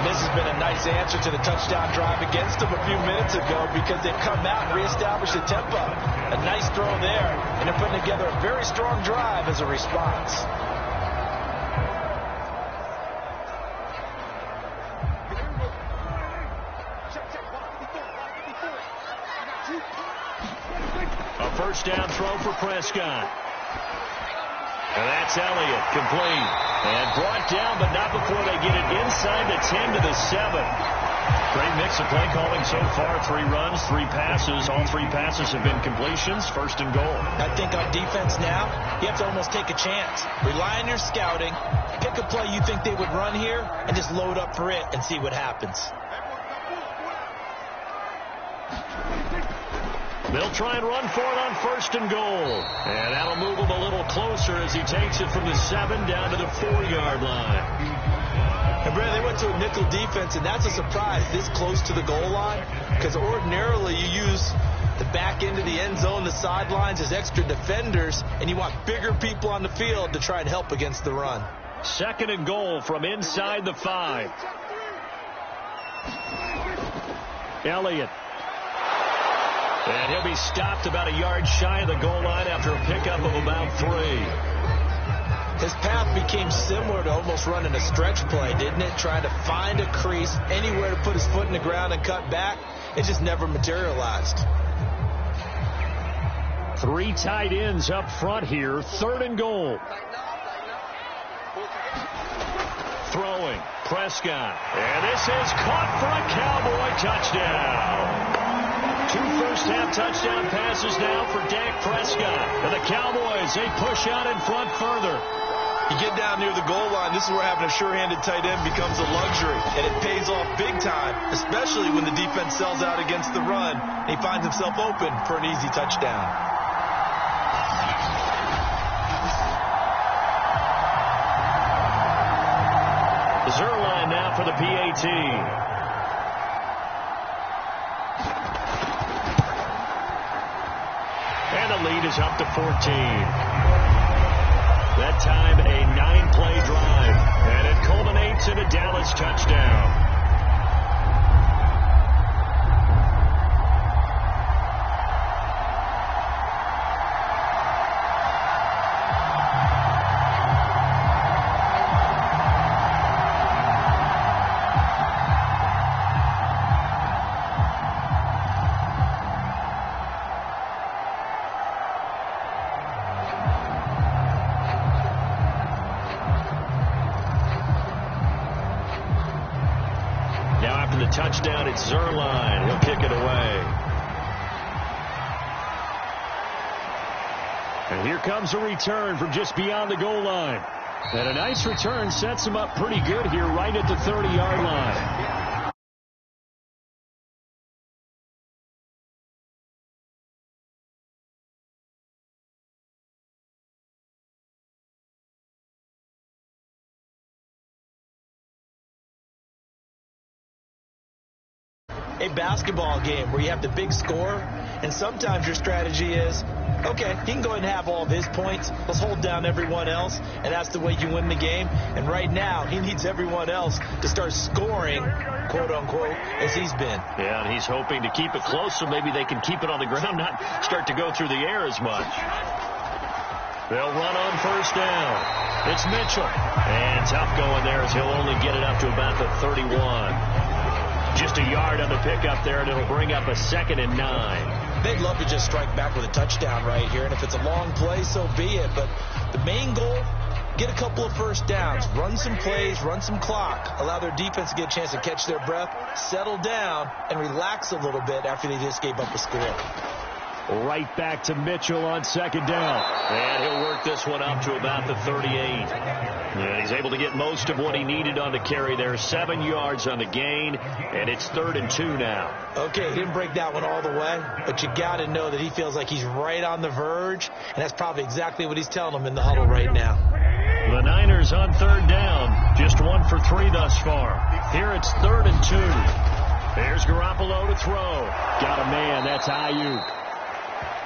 And this has been a nice answer to the touchdown drive against them a few minutes ago because they've come out and reestablished the tempo. A nice throw there, and they're putting together a very strong drive as a response. A 1st down throw for Prescott. And that's Elliott, complete. And brought down, but not before they get it inside the 10 to the 7. Great mix of play calling so far. 3 runs, 3 passes. All 3 passes have been completions. 1st and goal. I think on defense now, you have to almost take a chance. Rely on your scouting. Pick a play you think they would run here and just load up for it and see what happens. They'll try and run for it on 1st and goal. And that'll move him a little closer as he takes it from the 7 down to the 4-yard line. And Brad, they went to a nickel defense, and that's a surprise this close to the goal line, because ordinarily you use the back end of the end zone, the sidelines as extra defenders, and you want bigger people on the field to try and help against the run. 2nd and goal from inside the 5. Elliott. And he'll be stopped about a yard shy of the goal line after a pickup of about 3. His path became similar to almost running a stretch play, didn't it? Trying to find a crease, anywhere to put his foot in the ground and cut back. It just never materialized. 3 tight ends up front here. 3rd and goal. Throwing. Prescott. And this is caught for a Cowboy touchdown. 2 first-half touchdown passes now for Dak Prescott. And the Cowboys, they push out in front further. You get down near the goal line, this is where having a sure-handed tight end becomes a luxury. And it pays off big time, especially when the defense sells out against the run. And he finds himself open for an easy touchdown. Zerline now for the PAT. And the lead is up to 14. That time a 9-play drive. And it culminates in a Dallas touchdown. Touchdown, it's Zerline. He'll kick it away. And here comes a return from just beyond the goal line. And a nice return sets him up pretty good here right at the 30-yard line. A basketball game where you have the big score, and sometimes your strategy is, okay, he can go ahead and have all of his points. Let's hold down everyone else, and that's the way you win the game. And right now, he needs everyone else to start scoring, quote-unquote, as he's been. Yeah, and he's hoping to keep it close so maybe they can keep it on the ground, not start to go through the air as much. They'll run on 1st down. It's Mitchell. And tough going there as he'll only get it up to about the 31. Just a yard on the pickup there, and it'll bring up a 2nd and 9. They'd love to just strike back with a touchdown right here, and if it's a long play, so be it. But the main goal, get a couple of first downs, run some plays, run some clock, allow their defense to get a chance to catch their breath, settle down, and relax a little bit after they just gave up a score. Right back to Mitchell on 2nd down. And he'll work this one up to about the 38. And he's able to get most of what he needed on the carry there. 7 yards on the gain, and it's 3rd and 2 now. Okay, he didn't break that one all the way, but you got to know that he feels like he's right on the verge, and that's probably exactly what he's telling them in the huddle right now. The Niners on 3rd down, just 1 for 3 thus far. Here it's 3rd and 2. There's Garoppolo to throw. Got a man, that's Ayuk.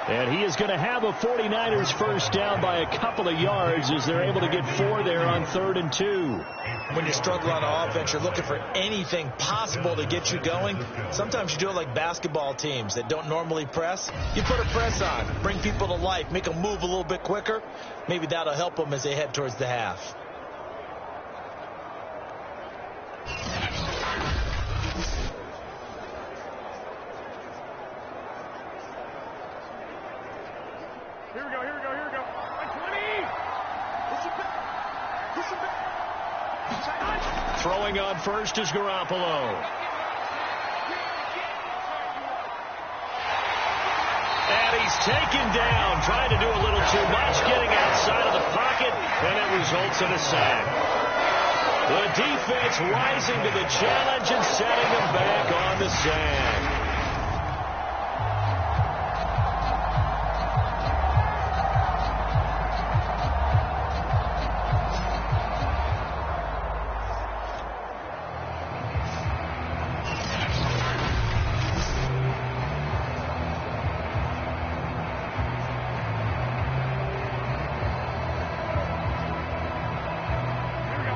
And he is going to have a 49ers first down by a couple of yards as they're able to get 4 there on 3rd and 2. When you struggle on offense, you're looking for anything possible to get you going. Sometimes you do it like basketball teams that don't normally press. You put a press on, bring people to life, make them move a little bit quicker. Maybe that'll help them as they head towards the half. Here we go. 20. Push it back. Throwing on first is Garoppolo. And he's taken down, trying to do a little too much, getting outside of the pocket, and it results in a sack. The defense rising to the challenge and setting them back on the sack.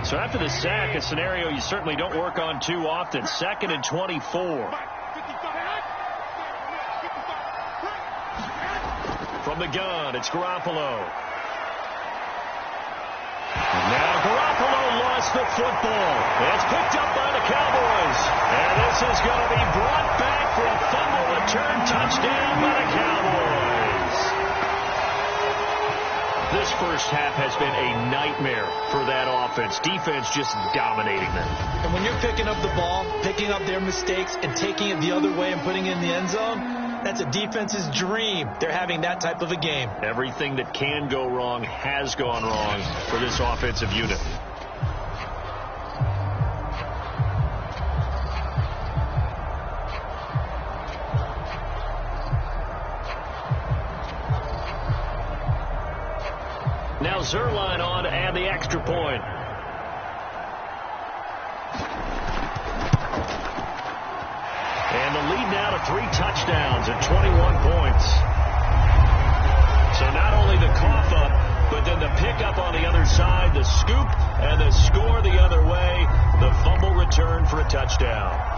So after the sack, a scenario you certainly don't work on too often. 2nd and 24. From the gun, it's Garoppolo. Now Garoppolo lost the football. It's picked up by the Cowboys. And this is going to be brought back for a fumble return touchdown by the Cowboys. This first half has been a nightmare for that offense. Defense just dominating them. And when you're picking up the ball, picking up their mistakes, and taking it the other way and putting it in the end zone, that's a defense's dream. They're having that type of a game. Everything that can go wrong has gone wrong for this offensive unit. Now Zerline on to add the extra point. And the lead now to 3 touchdowns and 21 points. So not only the cough up, but then the pickup on the other side, the scoop, and the score the other way, the fumble return for a touchdown.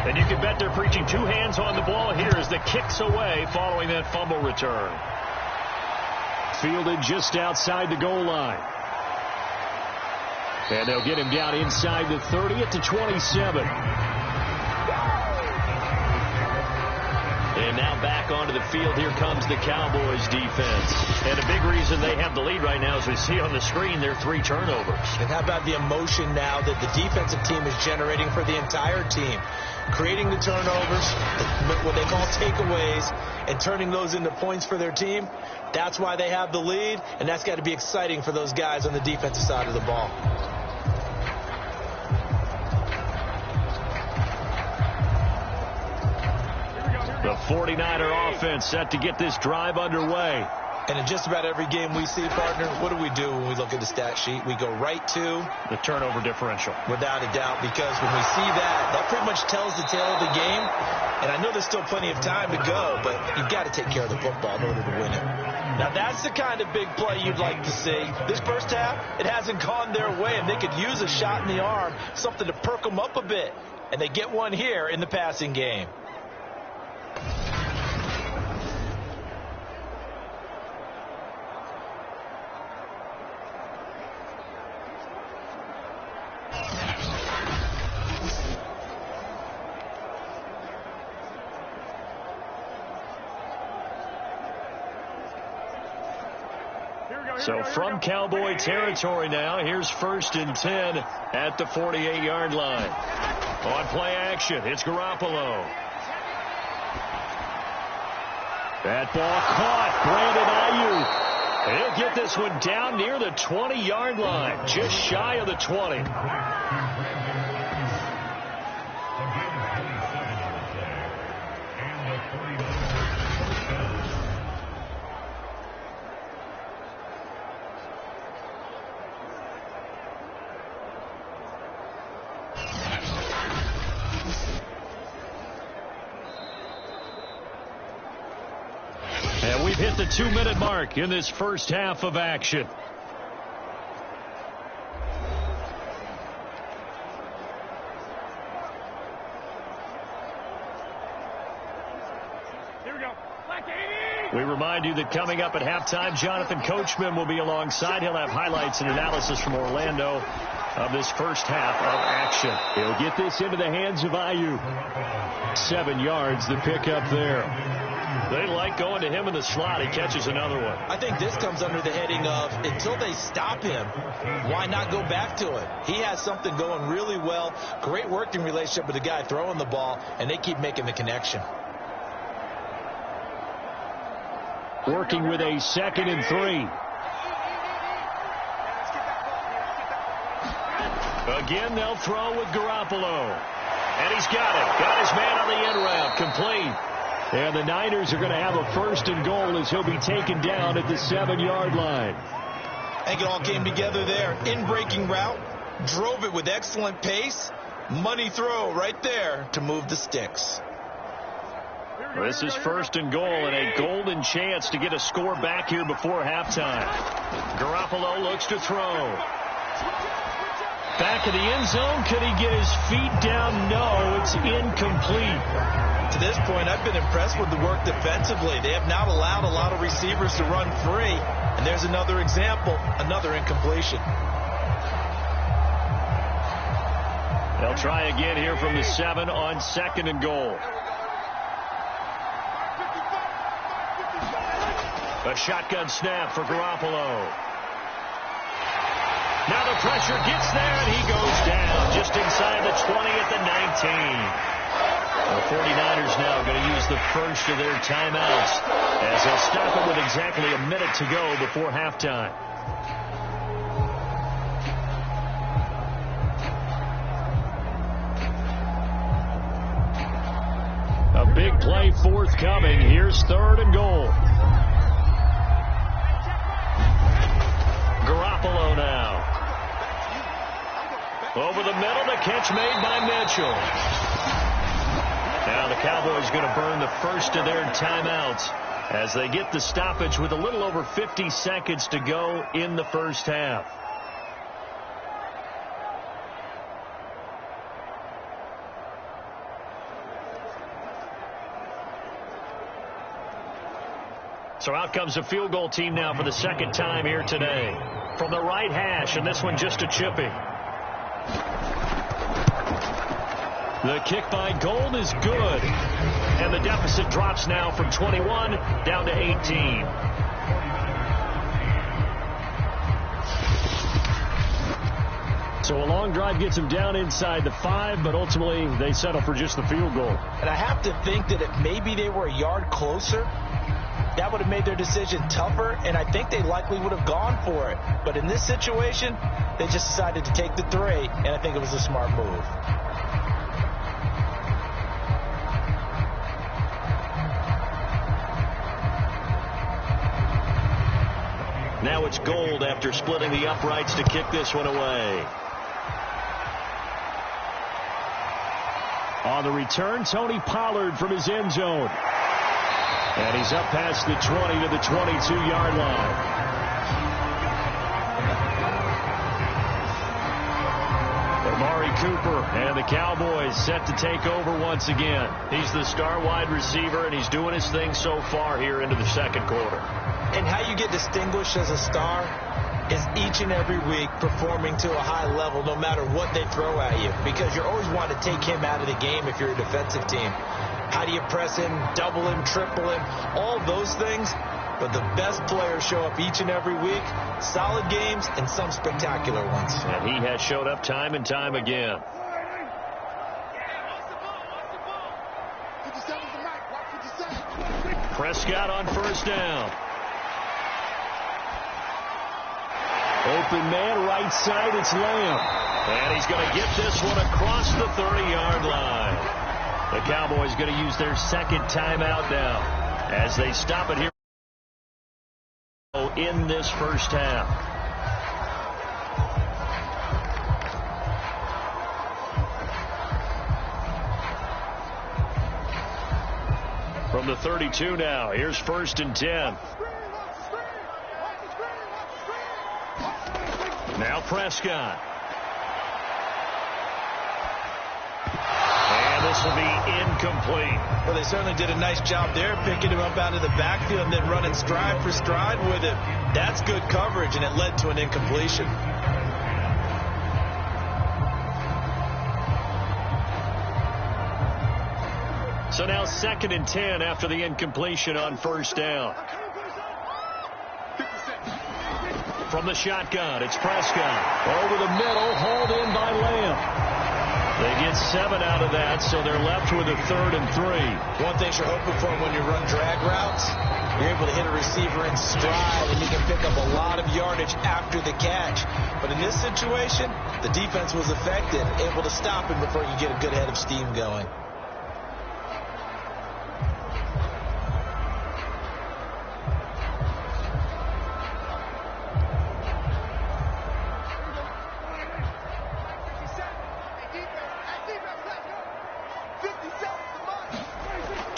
And you can bet they're preaching 2 hands on the ball here as the kick's away following that fumble return. Fielded just outside the goal line. And they'll get him down inside the 30 at the 27. And now back onto the field. Here comes the Cowboys defense. And a big reason they have the lead right now, as we see on the screen, their 3 turnovers. And how about the emotion now that the defensive team is generating for the entire team? Creating the turnovers, what they call takeaways, and turning those into points for their team. That's why they have the lead, and that's got to be exciting for those guys on the defensive side of the ball. The 49er offense set to get this drive underway. And in just about every game we see, partner, what do we do when we look at the stat sheet? We go right to the turnover differential. Without a doubt, because when we see that, that pretty much tells the tale of the game. And I know there's still plenty of time to go, but you've got to take care of the football in order to win it. Now, that's the kind of big play you'd like to see. This first half, it hasn't gone their way, and they could use a shot in the arm, something to perk them up a bit. And they get one here in the passing game. So from Cowboy territory now, here's 1st and 10 at the 48-yard line. On play action, it's Garoppolo. That ball caught. Brandon Ayuk. He'll get this one down near the 20-yard line, just shy of the 20. And we've hit the 2-minute mark in this first half of action. Here we go. We remind you that coming up at halftime, Jonathan Coachman will be alongside. He'll have highlights and analysis from Orlando of this first half of action. He'll get this into the hands of Ayuk. 7 yards, the pickup there. They like going to him in the slot. He catches another one. I think this comes under the heading of, until they stop him, why not go back to it? He has something going really well. Great working relationship with the guy throwing the ball, and they keep making the connection. Working with a 2nd and 3. Again, they'll throw with Garoppolo. And he's got it. Got his man on the end route. Complete. And the Niners are going to have a 1st and goal as he'll be taken down at the 7-yard line. I think it all came together there. In-breaking route. Drove it with excellent pace. Money throw right there to move the sticks. This is 1st and goal and a golden chance to get a score back here before halftime. Garoppolo looks to throw. Back of the end zone. Could he get his feet down? No, it's incomplete. To this point, I've been impressed with the work defensively. They have not allowed a lot of receivers to run free. And there's another example, another incompletion. They'll try again here from the 7 on 2nd and goal. A shotgun snap for Garoppolo. Now the pressure gets there, and he goes down just inside the 20 at the 19. The 49ers now going to use the first of their timeouts as they'll stop it with exactly a minute to go before halftime. A big play forthcoming. Here's 3rd and goal. Garoppolo now. Over the middle, the catch made by Mitchell. Now the Cowboys going to burn the first of their timeouts as they get the stoppage with a little over 50 seconds to go in the first half. So out comes the field goal team now for the 2nd time here today. From the right hash, and this one just a chipping. The kick by Gold is good. And the deficit drops now from 21 down to 18. So a long drive gets them down inside the 5, but ultimately they settle for just the field goal. And I have to think that if maybe they were a yard closer, that would have made their decision tougher, and I think they likely would have gone for it. But in this situation, they just decided to take the 3, and I think it was a smart move. Now it's Gold after splitting the uprights to kick this one away. On the return, Tony Pollard from his end zone. And he's up past the 20 to the 22-yard line. Amari Cooper and the Cowboys set to take over once again. He's the star wide receiver, and he's doing his thing so far here into the 2nd quarter. And how you get distinguished as a star is each and every week performing to a high level no matter what they throw at you, because you're always wanting to take him out of the game if you're a defensive team. How do you press him, double him, triple him? All those things but the best players show up each and every week. Solid games and some spectacular ones. And he has showed up time and time again. Prescott on first down. Open man, right side, it's Lamb. And he's going to get this one across the 30-yard line. The Cowboys going to use their second timeout now as they stop it here in this first half. From the 32 now, here's first and 10. Now Prescott. And this will be incomplete. Well, they certainly did a nice job there, picking him up out of the backfield and then running stride for stride with it. That's good coverage, and it led to an incompletion. So now second and 10 after the incompletion on first down. From the shotgun, it's Prescott. Over the middle, hauled in by Lamb. They get 7 out of that, so they're left with a 3rd and 3. One thing you're hoping for when you run drag routes, you're able to hit a receiver in stride, and you can pick up a lot of yardage after the catch. But in this situation, the defense was effective, able to stop him before you get a good head of steam going.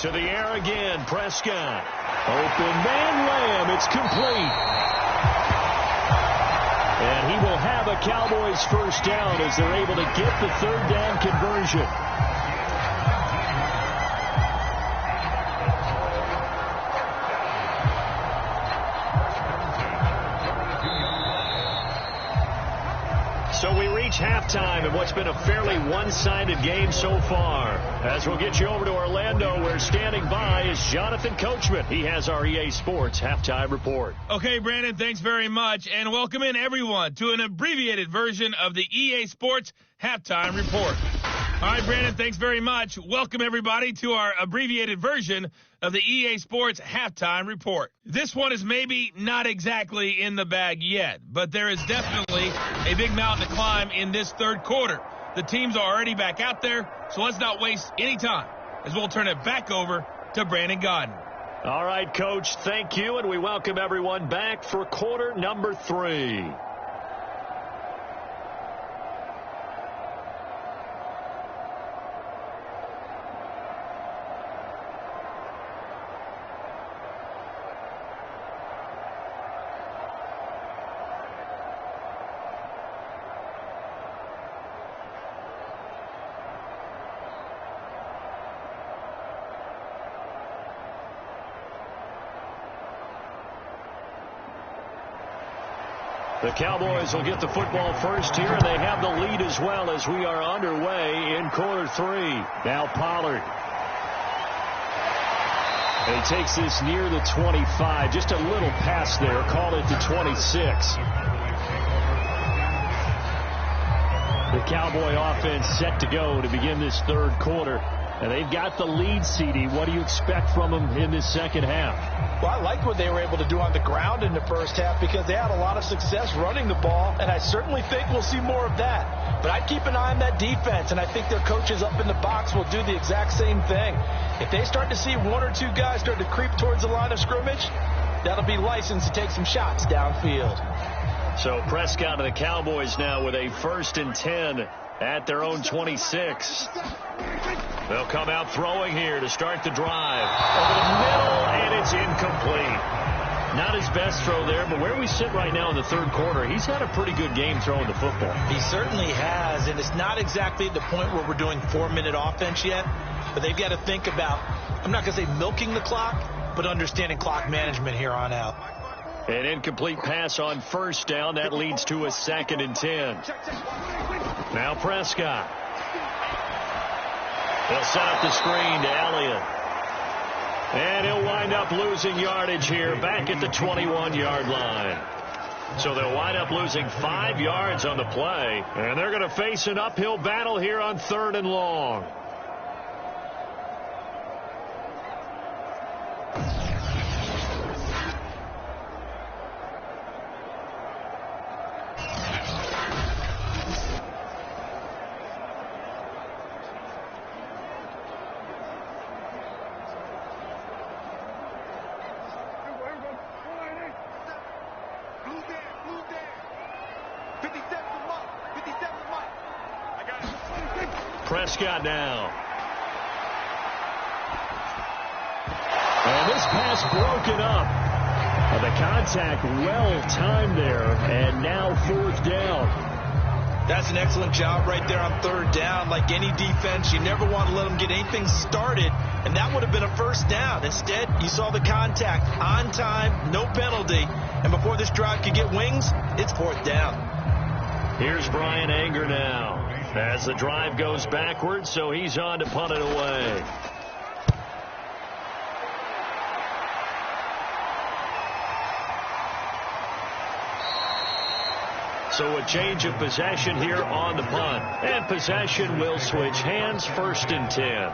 To the air again, Prescott. Open man, Lamb. It's complete. And he will have a Cowboys first down as they're able to get the 3rd down conversion. So we reach halftime in what's been a fairly one-sided game so far. As we'll get you over to Orlando, where standing by is Jonathan Coachman. He has our EA Sports halftime report. Okay, Brandon, thanks very much. And welcome in, everyone, to an abbreviated version of the EA Sports halftime report. All right, Brandon, thanks very much. Welcome, everybody, to our abbreviated version of the EA Sports halftime report. This one is maybe not exactly in the bag yet, but there is definitely a big mountain to climb in this third quarter. The teams are already back out there, so let's not waste any time as we'll turn it back over to Brandon Godden. All right, Coach, thank you, and we welcome everyone back for quarter number 3. The Cowboys will get the football first here, and they have the lead as well as we are underway in quarter 3. Now Pollard. And he takes this near the 25. Just a little pass there. Call it the 26. The Cowboy offense set to go to begin this third quarter. And they've got the lead, CD. What do you expect from them in this second half? Well, I like what they were able to do on the ground in the first half because they had a lot of success running the ball, and I certainly think we'll see more of that. But I'd keep an eye on that defense, and I think their coaches up in the box will do the exact same thing. If they start to see 1 or 2 guys start to creep towards the line of scrimmage, that'll be licensed to take some shots downfield. So Prescott and the Cowboys now with a 1st and 10 at their own 26. They'll come out throwing here to start the drive. Over the middle, and it's incomplete. Not his best throw there, but where we sit right now in the third quarter, he's had a pretty good game throwing the football. He certainly has, and it's not exactly the point where we're doing 4-minute offense yet, but they've got to think about, I'm not going to say milking the clock, but understanding clock management here on out. An incomplete pass on first down. That leads to a 2nd and 10. Now Prescott. They'll set up the screen to Elliott. And he'll wind up losing yardage here back at the 21-yard line. So they'll wind up losing 5 yards on the play, and they're going to face an uphill battle here on 3rd and long. Prescott now. And this pass broken up. The contact well timed there, and now 4th down. That's an excellent job right there on 3rd down. Like any defense, you never want to let them get anything started, and that would have been a 1st down. Instead, you saw the contact on time, no penalty, and before this drive could get wings, it's 4th down. Here's Brian Anger now as the drive goes backwards, so he's on to punt it away. So a change of possession here on the punt. And possession will switch hands, 1st and 10.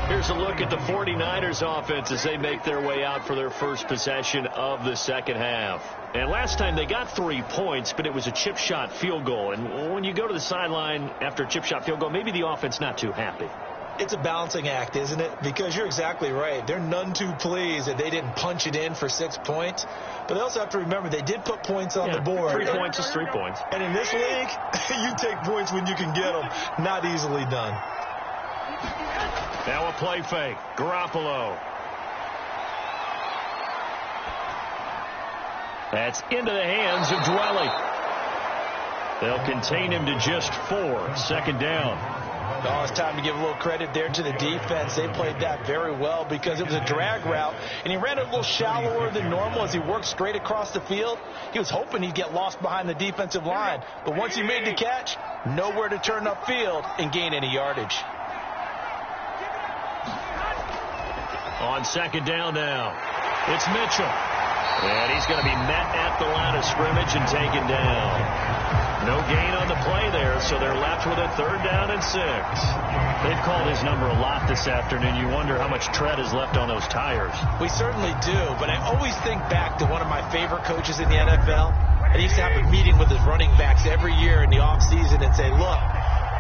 Here's a look at the 49ers offense as they make their way out for their first possession of the 2nd half. And last time they got 3 points, but it was a chip shot field goal. And when you go to the sideline after a chip shot field goal, maybe the offense not too happy. It's a balancing act, isn't it? Because you're exactly right. They're none too pleased that they didn't punch it in for 6 points. But they also have to remember they did put points on the board. 3 points is 3 points. And in this league, you take points when you can get them. Not easily done. Now a play fake. Garoppolo. That's into the hands of Dwelly. They'll contain him to just 4. 2nd down. Oh, it's time to give a little credit there to the defense. They played that very well because it was a drag route, and he ran it a little shallower than normal as he worked straight across the field. He was hoping he'd get lost behind the defensive line, but once he made the catch, nowhere to turn upfield and gain any yardage. On 2nd down now, it's Mitchell. And he's going to be met at the line of scrimmage and taken down. No gain on the play there, so they're left with a 3rd down and 6. They've called his number a lot this afternoon. You wonder how much tread is left on those tires. We certainly do, but I always think back to one of my favorite coaches in the NFL. And he used to have a meeting with his running backs every year in the offseason and say, look,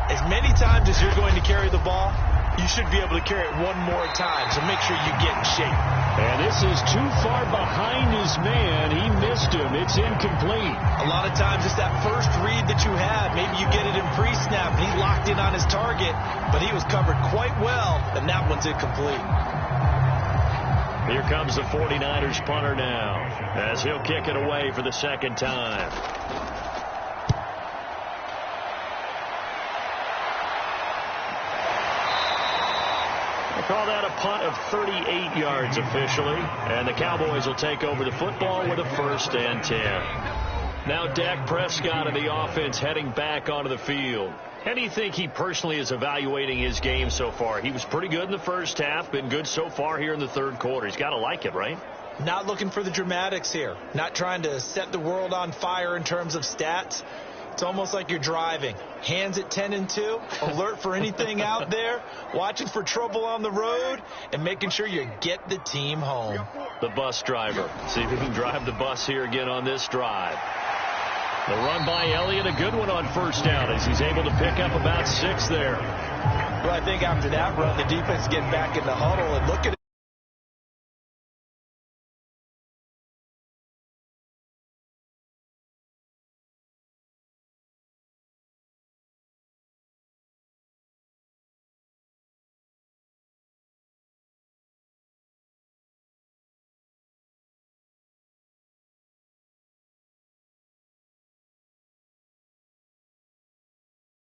as many times as you're going to carry the ball, you should be able to carry it one more time, so make sure you get in shape. And this is too far behind his man. He missed him. It's incomplete. A lot of times it's that first read that you have. Maybe you get it in pre-snap, and he locked in on his target, but he was covered quite well, and that one's incomplete. Here comes the 49ers punter now, as he'll kick it away for the 2nd time. Call that a punt of 38 yards officially, and the Cowboys will take over the football with a 1st and 10. Now Dak Prescott and the offense heading back onto the field. How do you think he personally is evaluating his game so far? He was pretty good in the 1st half, been good so far here in the 3rd quarter. He's got to like it, right? Not looking for the dramatics here. Not trying to set the world on fire in terms of stats. It's almost like you're driving. Hands at 10 and 2, alert for anything out there, watching for trouble on the road, and making sure you get the team home. The bus driver. See if he can drive the bus here again on this drive. The run by Elliott, a good one on 1st down as he's able to pick up about 6 there. Well, I think after that run, the defense get back in the huddle and look at it.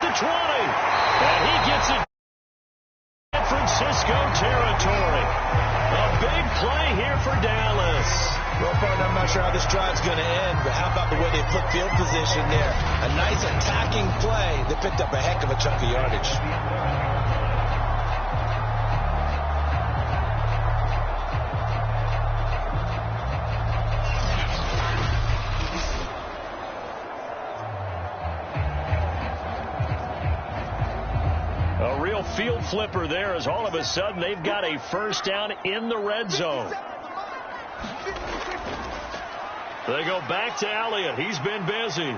The 20, and he gets it. San Francisco territory. A big play here for Dallas. Well, partner, I'm not sure how this drive's going to end, but how about the way they flip field position there? A nice attacking play that picked up a heck of a chunk of yardage. field flipper there as all of a sudden they've got a first down in the red zone. They go back to Elliott. He's been busy.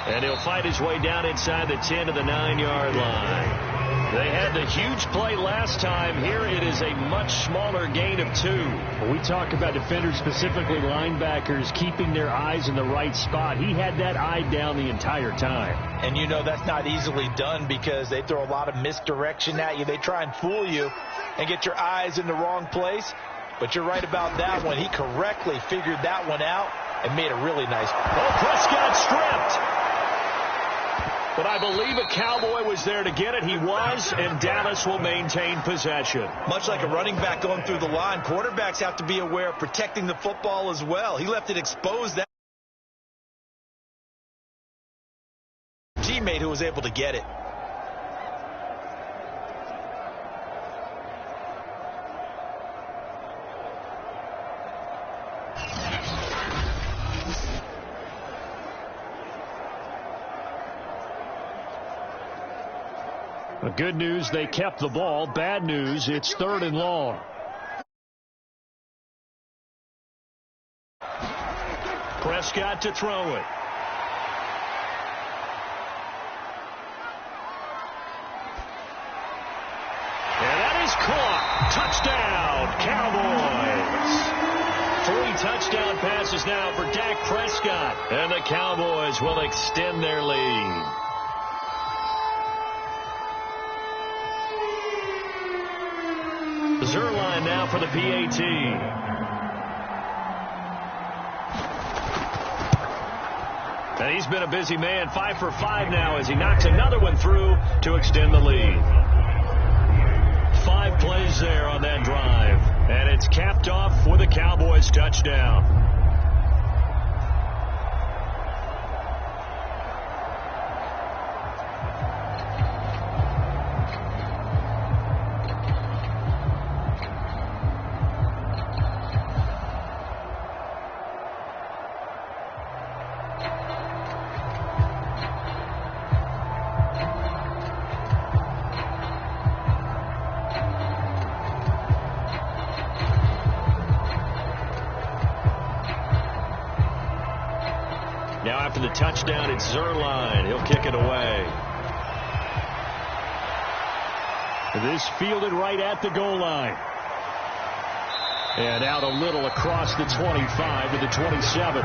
And he'll fight his way down inside the 10 to the 9-yard line. They had the huge play last time. Here it is a much smaller gain of 2. When we talk about defenders, specifically linebackers, keeping their eyes in the right spot, he had that eye down the entire time. And you know that's not easily done because they throw a lot of misdirection at you. They try and fool you and get your eyes in the wrong place. But you're right about that one. He correctly figured that one out and made a really nice play. Oh, Prescott stripped. But I believe a Cowboy was there to get it. He was, and Dallas will maintain possession. Much like a running back going through the line, quarterbacks have to be aware of protecting the football as well. He left it exposed. That teammate who was able to get it. Good news, they kept the ball. Bad news, it's 3rd and long. Prescott to throw it. And that is caught. Touchdown, Cowboys. 3 touchdown passes now for Dak Prescott. And the Cowboys will extend their lead. Zerline now for the PAT. And he's been a busy man. 5 for 5 now as he knocks another one through to extend the lead. 5 plays there on that drive. And it's capped off with a Cowboys touchdown. Now after the touchdown, it's Zerline. He'll kick it away. This fielded right at the goal line. And out a little across the 25 to the 27.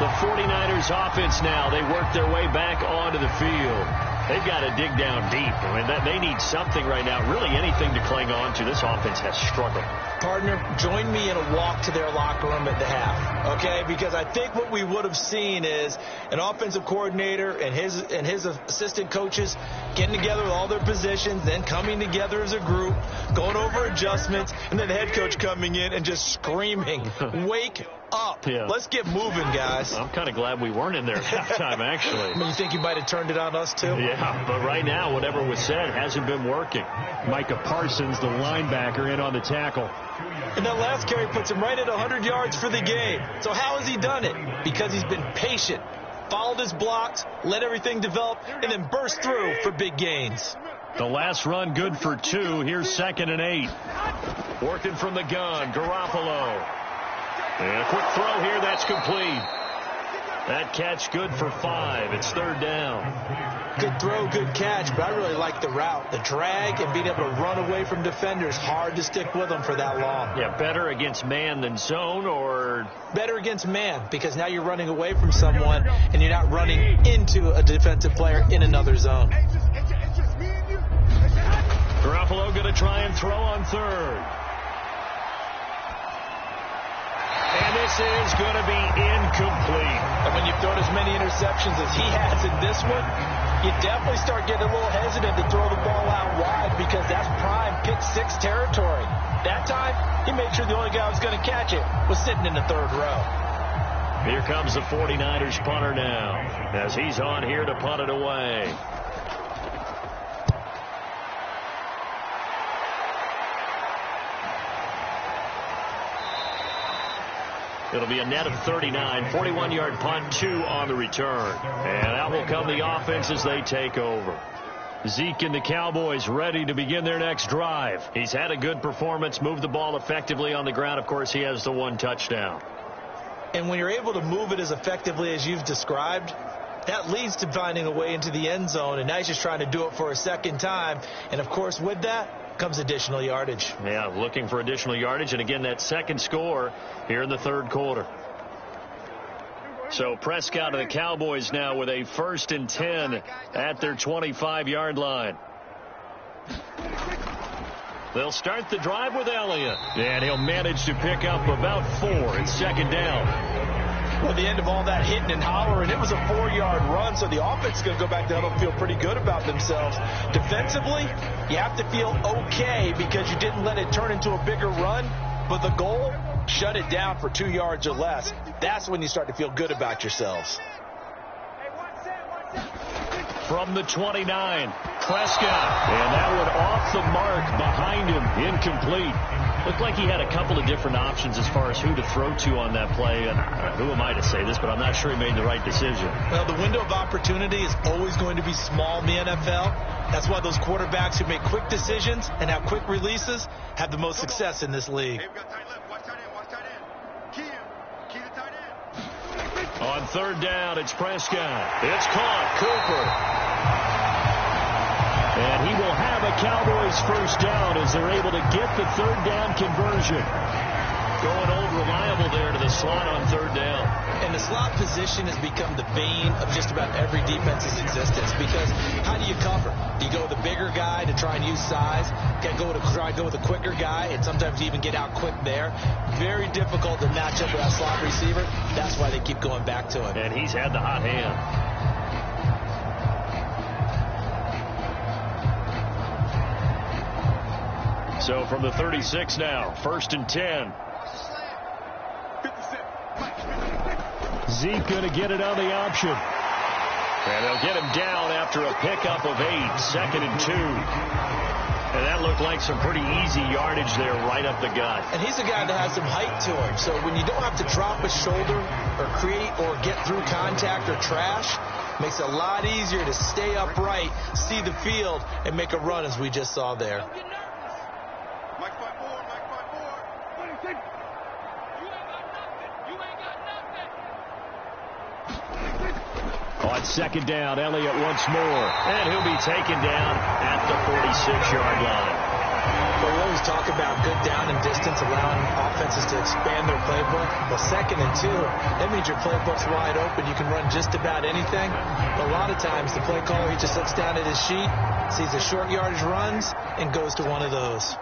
The 49ers offense now, they work their way back onto the field. They've got to dig down deep. I mean, they need something right now, really anything to cling on to. This offense has struggled. Partner, join me in a walk to their locker room at the half, okay? Because I think what we would have seen is an offensive coordinator and his assistant coaches getting together with all their positions, then coming together as a group, going over adjustments, and then the head coach coming in and just screaming, wake up. Yeah. Let's get moving, guys. I'm kind of glad we weren't in there at halftime, actually. I mean, you think you might have turned it on us, too? Yeah, but right now, whatever was said hasn't been working. Micah Parsons, the linebacker, in on the tackle. And that last carry puts him right at 100 yards for the game. So how has he done it? Because he's been patient, followed his blocks, let everything develop, and then burst through for big gains. The last run good for 2. Here's 2nd and 8. Working from the gun, Garoppolo. And a quick throw here, that's complete. That catch good for 5. It's 3rd down. Good throw, good catch, but I really like the route. The drag and being able to run away from defenders, hard to stick with them for that long. Yeah, better against man than zone, or? Better against man, because now you're running away from someone and you're not running into a defensive player in another zone. Garoppolo going to try and throw on 3rd. And this is going to be incomplete. And when you've thrown as many interceptions as he has in this one, you definitely start getting a little hesitant to throw the ball out wide because that's prime pick-6 territory. That time, he made sure the only guy who was going to catch it was sitting in the 3rd row. Here comes the 49ers punter now as he's on here to punt it away. It'll be a net of 39, 41-yard punt, 2 on the return. And out will come the offense as they take over. Zeke and the Cowboys ready to begin their next drive. He's had a good performance, moved the ball effectively on the ground. Of course, he has the 1 touchdown. And when you're able to move it as effectively as you've described, that leads to finding a way into the end zone. And now he's just trying to do it for a second time. And, of course, with that comes additional yardage. Yeah, looking for additional yardage. And, again, that second score here in the third quarter. So Prescott and the Cowboys now with a 1st and 10 at their 25-yard line. They'll start the drive with Elliott. And he'll manage to pick up about 4. It's 2nd down. Well, the end of all that hitting and hollering, it was a 4-yard run, so the offense is going to go back to huddle and feel pretty good about themselves. Defensively, you have to feel okay because you didn't let it turn into a bigger run, but the goal, shut it down for 2 yards or less. That's when you start to feel good about yourselves. From the 29, Prescott. And that one off the mark behind him, incomplete. Looked like he had a couple of different options as far as who to throw to on that play. And who am I to say this, but I'm not sure he made the right decision. Well, the window of opportunity is always going to be small in the NFL. That's why those quarterbacks who make quick decisions and have quick releases have the most success in this league. On 3rd down, it's Prescott. It's caught. Cooper. And he will have a Cowboys 1st down as they're able to get the 3rd down conversion. Going old reliable there to the slot on 3rd down. And the slot position has become the bane of just about every defense's existence because how do you cover? Do you go with a bigger guy to try and use size? Can go with a quicker guy and sometimes even get out quick there? Very difficult to match up with that slot receiver. That's why they keep going back to it. And he's had the hot hand. So from the 36 now, 1st and 10. Zeke going to get it on the option. And they'll get him down after a pickup of 8, 2nd and 2. And that looked like some pretty easy yardage there right up the gut. And he's a guy that has some height to him. So when you don't have to drop a shoulder or create or get through contact or trash, makes it a lot easier to stay upright, see the field, and make a run as we just saw there. On 2nd down, Elliott once more. And he'll be taken down at the 46-yard line. Well, we always talk about good down and distance, allowing offenses to expand their playbook. Well, 2nd and 2, that means your playbook's wide open. You can run just about anything. But a lot of times, the play caller, he just looks down at his sheet, sees the short yardage runs, and goes to one of those.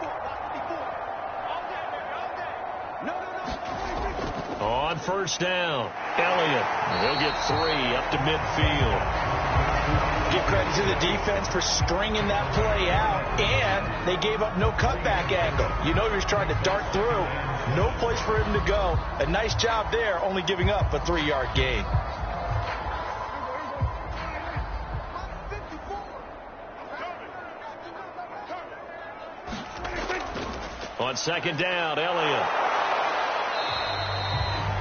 On 1st down, Elliott. They'll get 3 up to midfield. Give credit to the defense for stringing that play out, and they gave up no cutback angle. You know he was trying to dart through. No place for him to go. A nice job there, only giving up a 3-yard gain. On 2nd down, Elliott.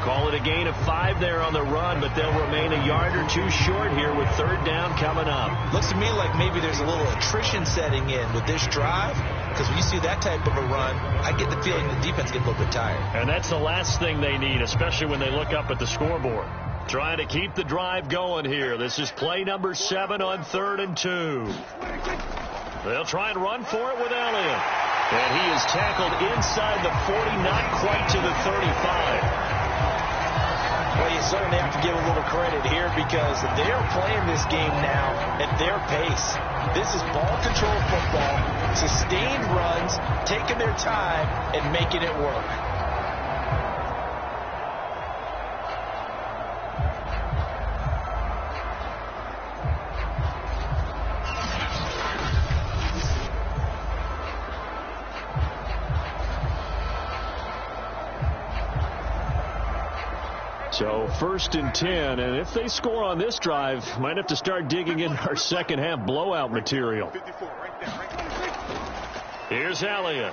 Call it a gain of 5 there on the run, but they'll remain a yard or 2 short here with 3rd down coming up. Looks to me like maybe there's a little attrition setting in with this drive, because when you see that type of a run, I get the feeling the defense gets a little bit tired. And that's the last thing they need, especially when they look up at the scoreboard. Trying to keep the drive going here. This is play number 7 on 3rd and 2. They'll try and run for it with Elliott. And he is tackled inside the 40, not quite to the 35. Well, you certainly have to give a little credit here because they're playing this game now at their pace. This is ball control football, sustained runs, taking their time, and making it work. So 1st and 10, and if they score on this drive, might have to start digging in our second half blowout material. Here's Elliott.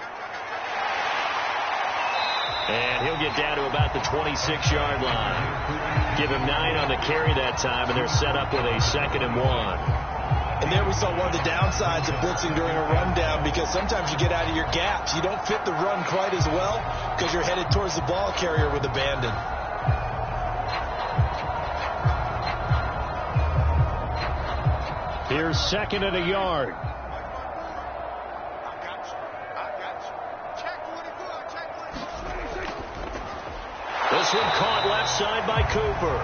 And he'll get down to about the 26-yard line. Give him 9 on the carry that time, and they're set up with a 2nd and 1. And there we saw one of the downsides of blitzing during a rundown, because sometimes you get out of your gaps. You don't fit the run quite as well because you're headed towards the ball carrier with abandon. Here's 2nd and a yard. This one caught left side by Cooper.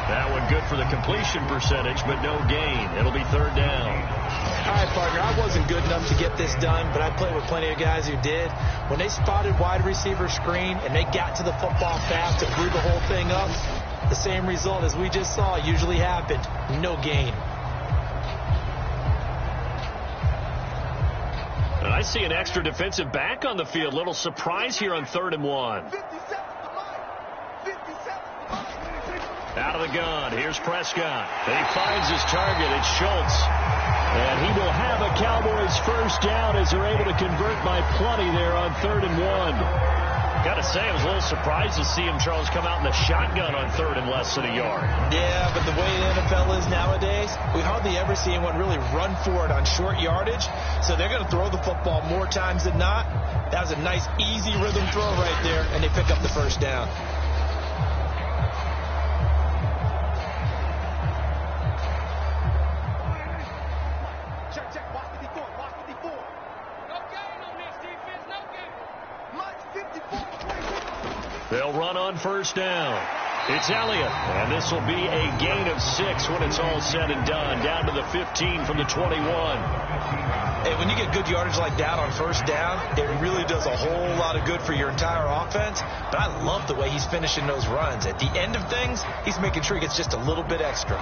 That one good for the completion percentage, but no gain. It'll be 3rd down. All right, partner, I wasn't good enough to get this done, but I played with plenty of guys who did. When they spotted wide receiver screen and they got to the football fast and blew the whole thing up, the same result as we just saw usually happened. No gain. And I see an extra defensive back on the field. Little surprise here on 3rd and 1. Out of the gun. Here's Prescott. And he finds his target. It's Schultz. And he will have a Cowboys 1st down as they're able to convert by plenty there on 3rd and 1. Got to say, I was a little surprised to see him, Charles, come out in the shotgun on 3rd and less than a yard. Yeah, but the way the NFL is nowadays, we hardly ever see anyone really run for it on short yardage. So they're going to throw the football more times than not. That was a nice, easy rhythm throw right there, and they pick up the 1st down. They'll run on 1st down. It's Elliott, and this will be a gain of 6 when it's all said and done, down to the 15 from the 21. Hey, when you get good yardage like that on 1st down, it really does a whole lot of good for your entire offense. But I love the way he's finishing those runs. At the end of things, he's making sure he gets just a little bit extra.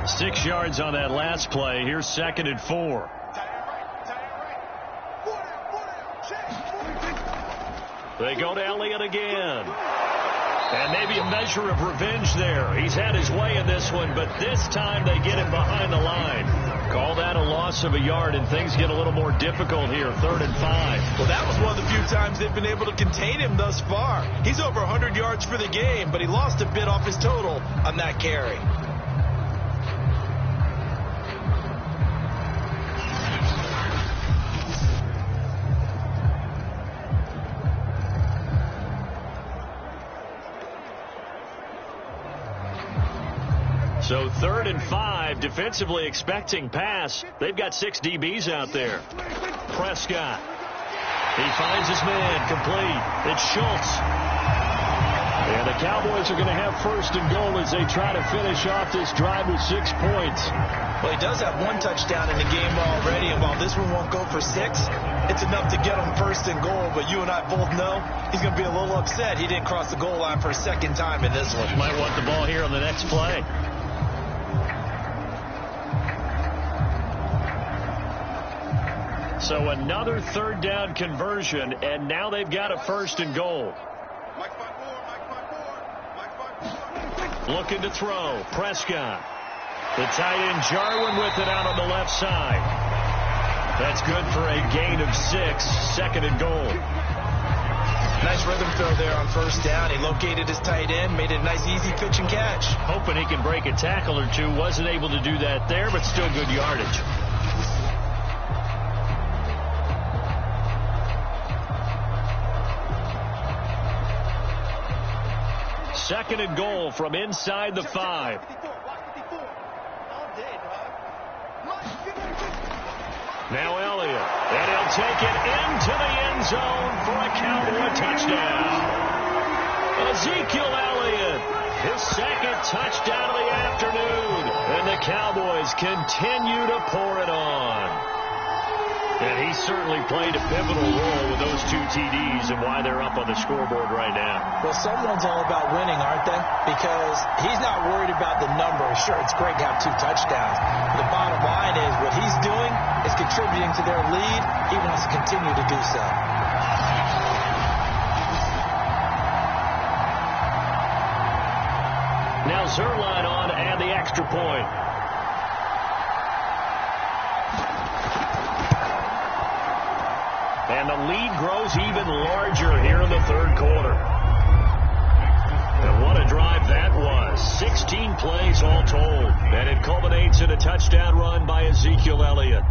6 yards on that last play. Here's 2nd and 4. They go to Elliott again. And maybe a measure of revenge there. He's had his way in this one, but this time they get him behind the line. Call that a loss of a yard, and things get a little more difficult here. 3rd and 5. Well, that was one of the few times they've been able to contain him thus far. He's over 100 yards for the game, but he lost a bit off his total on that carry. So 3rd and 5, defensively expecting pass. They've got 6 DBs out there. Prescott. He finds his man, complete. It's Schultz. And the Cowboys are going to have 1st and goal as they try to finish off this drive with 6 points. Well, he does have 1 touchdown in the game already, and while this one won't go for 6, it's enough to get him 1st and goal. But you and I both know he's going to be a little upset he didn't cross the goal line for a 2nd time in this one. Might want the ball here on the next play. So another 3rd down conversion, and now they've got a 1st and goal. Looking to throw. Prescott. The tight end Jarwin with it out on the left side. That's good for a gain of 6. 2nd and goal. Nice rhythm throw there on 1st down. He located his tight end, made it a nice easy pitch and catch. Hoping he can break a tackle or two. Wasn't able to do that there, but still good yardage. Second and goal from inside the 5. Now Elliott, and he'll take it into the end zone for a Cowboy touchdown. Ezekiel Elliott, his 2nd touchdown of the afternoon, and the Cowboys continue to pour it on. And he certainly played a pivotal role with those 2 TDs and why they're up on the scoreboard right now. Well, someone's all about winning, aren't they? Because he's not worried about the number. Sure, it's great to have 2 touchdowns. The bottom line is what he's doing is contributing to their lead. He wants to continue to do so. Now Zerline on and the extra point. And the lead grows even larger here in the third quarter. And what a drive that was. 16 plays all told. And it culminates in a touchdown run by Ezekiel Elliott.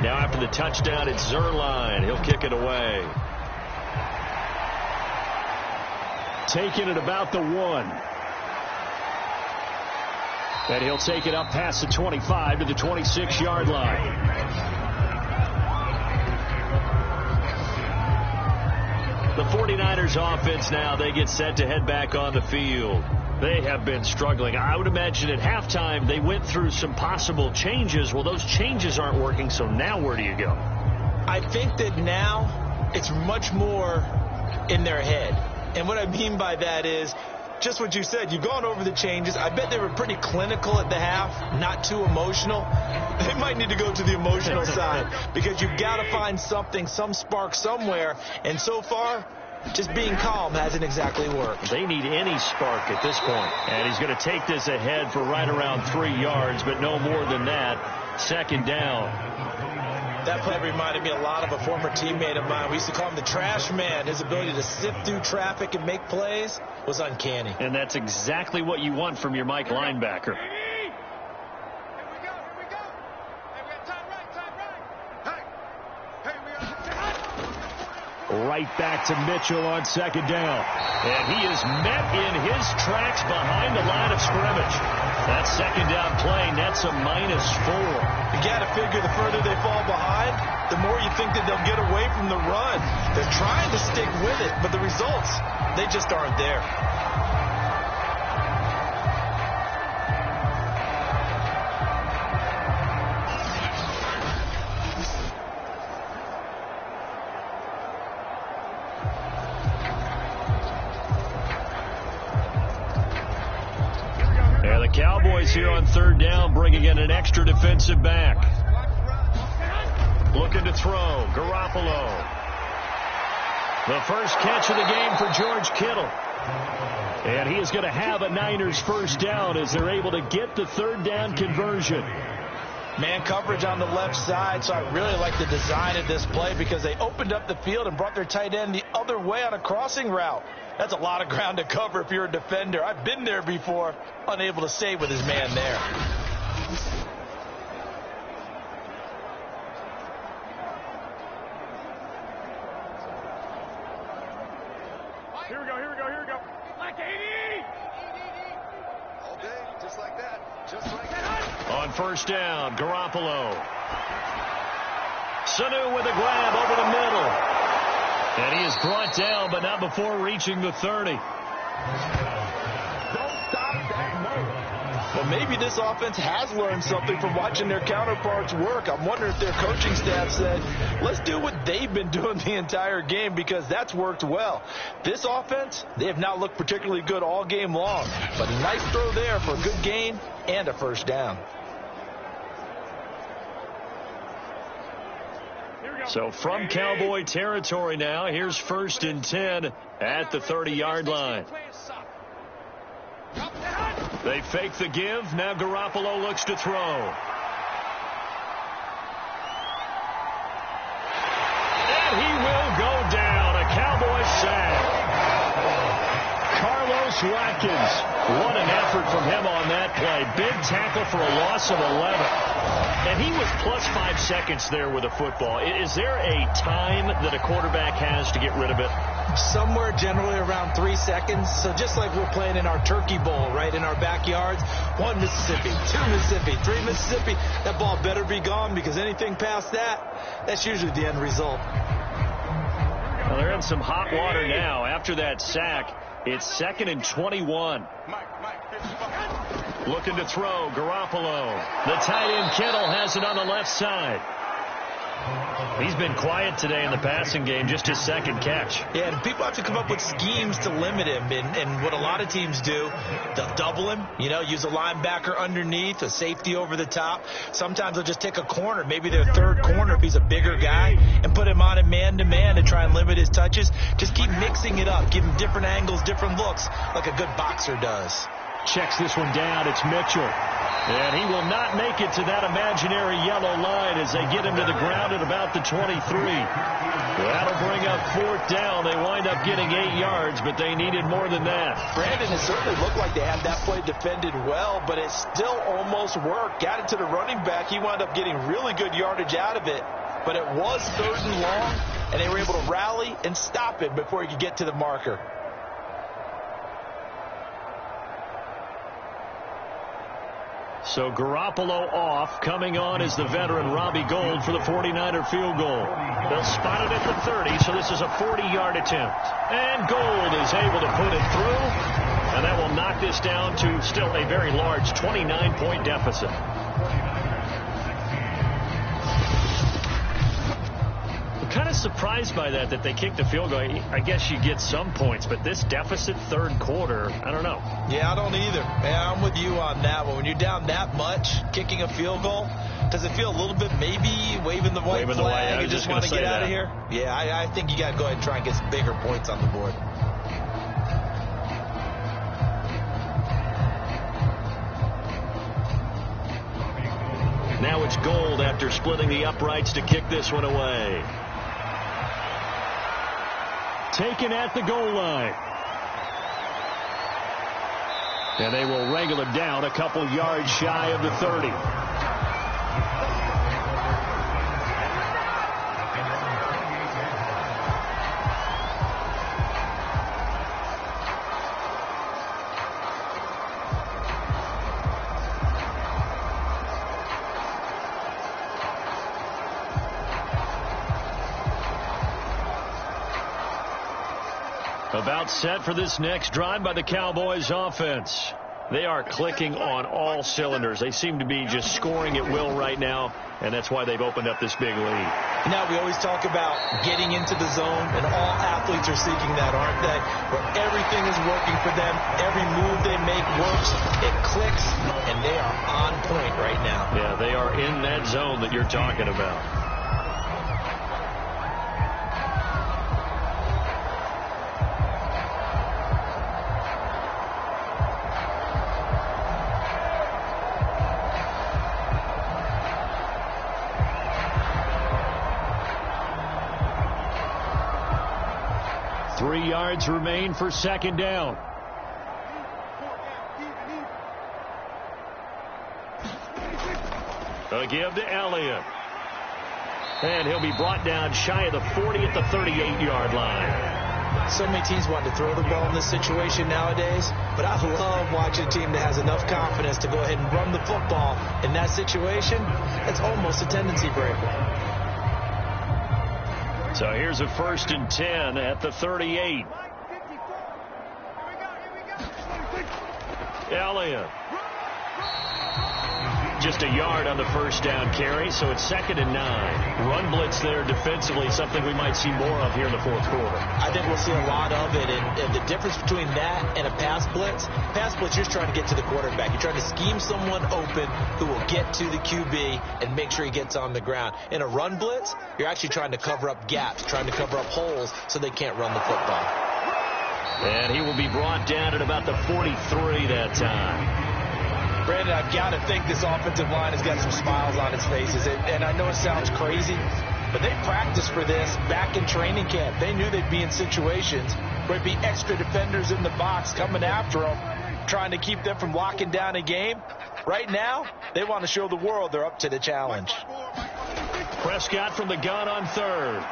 Now after the touchdown, it's Zerline. He'll kick it away. Taking it about the 1. And he'll take it up past the 25 to the 26-yard line. The 49ers offense now, they get set to head back on the field. They have been struggling. I would imagine at halftime they went through some possible changes. Well, those changes aren't working, so now where do you go? I think that now it's much more in their head. And what I mean by that is just what you said. You've gone over the changes. I bet they were pretty clinical at the half, not too emotional. They might need to go to the emotional side because you've got to find something, some spark somewhere. And so far, just being calm hasn't exactly worked. They need any spark at this point. And he's going to take this ahead for right around 3 yards, but no more than that. Second down. That play reminded me a lot of a former teammate of mine. We used to call him the trash man. His ability to sift through traffic and make plays was uncanny. And that's exactly what you want from your Mike linebacker. Right back to Mitchell on second down. And he is met in his tracks behind the line of scrimmage. That second down play nets a -4. You got to figure the further they fall behind, the more you think that they'll get away from the run. They're trying to stick with it, but the results, they just aren't there. Cowboys here on third down, bringing in an extra defensive back. Looking to throw, Garoppolo. The first catch of the game for George Kittle. And he is going to have a Niners first down as they're able to get the third down conversion. Man coverage on the left side, so I really like the design of this play because they opened up the field and brought their tight end the other way on a crossing route. That's a lot of ground to cover if you're a defender. I've been there before, unable to save with his man there. Here we go, here we go, here we go. Like 80! All day, just like that. Just like that. On first down, Garoppolo. Sanu with a grab over the middle. And he is brought down, but not before reaching the 30. Well, maybe this offense has learned something from watching their counterparts work. I'm wondering if their coaching staff said, let's do what they've been doing the entire game because that's worked well. This offense, they have not looked particularly good all game long. But a nice throw there for a good gain and a first down. So from Cowboy territory now, here's 1st and 10 at the 30-yard line. They fake the give. Now Garoppolo looks to throw. And he will go down. A Cowboy sack. Carlos Watkins. What an effort from him on that play. Big tackle for a loss of 11. And he was plus 5 seconds there with a football. Is there a time that a quarterback has to get rid of it? Somewhere generally around 3 seconds. So just like we're playing in our turkey bowl, right, in our backyards. 1 Mississippi, 2 Mississippi, 3 Mississippi. That ball better be gone because anything past that, that's usually the end result. Well, they're in some hot water now. After that sack, it's 2nd and 21. Looking to throw, Garoppolo. The tight end Kittle has it on the left side. He's been quiet today in the passing game, just his second catch. Yeah, and people have to come up with schemes to limit him. And what a lot of teams do, they'll double him, use a linebacker underneath, a safety over the top. Sometimes they'll just take a corner, maybe their third corner if he's a bigger guy, and put him on a man-to-man to try and limit his touches. Just keep mixing it up, give him different angles, different looks, like a good boxer does. Checks this one down. It's Mitchell. And he will not make it to that imaginary yellow line as they get him to the ground at about the 23. That'll bring up 4th down. They wind up getting 8 yards, but they needed more than that. Brandon, it certainly looked like they had that play defended well, but it still almost worked. Got it to the running back. He wound up getting really good yardage out of it, but it was 3rd and long, and they were able to rally and stop it before he could get to the marker. So Garoppolo off. Coming on is the veteran Robbie Gould for the 49er field goal. They'll spot it at the 30, so this is a 40-yard attempt. And Gould is able to put it through, and that will knock this down to still a very large 29-point deficit. I'm kind of surprised by that they kicked the field goal. I guess you get some points, but this deficit 3rd quarter, I don't know. Yeah, I don't either. Yeah, I'm with you on that one. When you're down that much, kicking a field goal, does it feel a little bit maybe waving the white flag? You just want to get out of here? Yeah, I think you got to go ahead and try and get some bigger points on the board. Now it's Gould after splitting the uprights to kick this one away. Taken at the goal line. And they will wrangle him down a couple yards shy of the 30. About set for this next drive by the Cowboys offense. They are clicking on all cylinders. They seem to be just scoring at will right now, and that's why they've opened up this big lead. Now, we always talk about getting into the zone, and all athletes are seeking that, aren't they? Where everything is working for them. Every move they make works. It clicks, and they are on point right now. Yeah, they are in that zone that you're talking about. Yards remain for 2nd down. A give to Elliott. And he'll be brought down shy of the 40 at the 38-yard line. So many teams want to throw the ball in this situation nowadays, but I love watching a team that has enough confidence to go ahead and run the football in that situation. It's almost a tendency breaker. So here's a 1st and 10 at the 38. Elliott. Just a yard on the 1st down carry, so it's 2nd and 9. Run blitz there defensively, something we might see more of here in the 4th quarter. I think we'll see a lot of it, and the difference between that and a pass blitz, you're just trying to get to the quarterback. You're trying to scheme someone open who will get to the QB and make sure he gets on the ground. In a run blitz, you're actually trying to cover up gaps, trying to cover up holes so they can't run the football. And he will be brought down at about the 43 that time. Brandon, I've got to think this offensive line has got some smiles on its faces. And I know it sounds crazy, but they practiced for this back in training camp. They knew they'd be in situations where there'd be extra defenders in the box coming after them, trying to keep them from locking down a game. Right now, they want to show the world they're up to the challenge. Prescott from the gun on 3rd.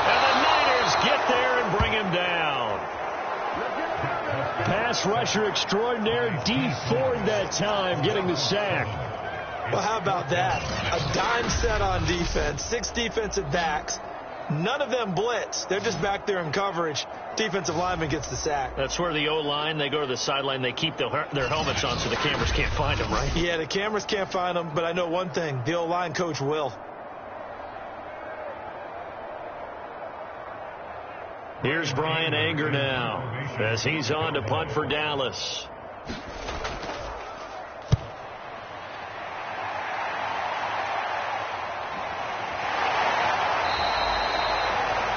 And the Niners get there and bring him down. Pass rusher extraordinaire, D. Ford that time getting the sack. Well, how about that? A dime set on defense, 6 defensive backs, None of them blitz. They're just back there in coverage. Defensive lineman gets the sack. That's where the O-line, they go to the sideline, they keep their helmets on so the cameras can't find them, right? Yeah, the cameras can't find them, but I know one thing. The O-line coach will. Here's Brian Anger now as he's on to punt for Dallas.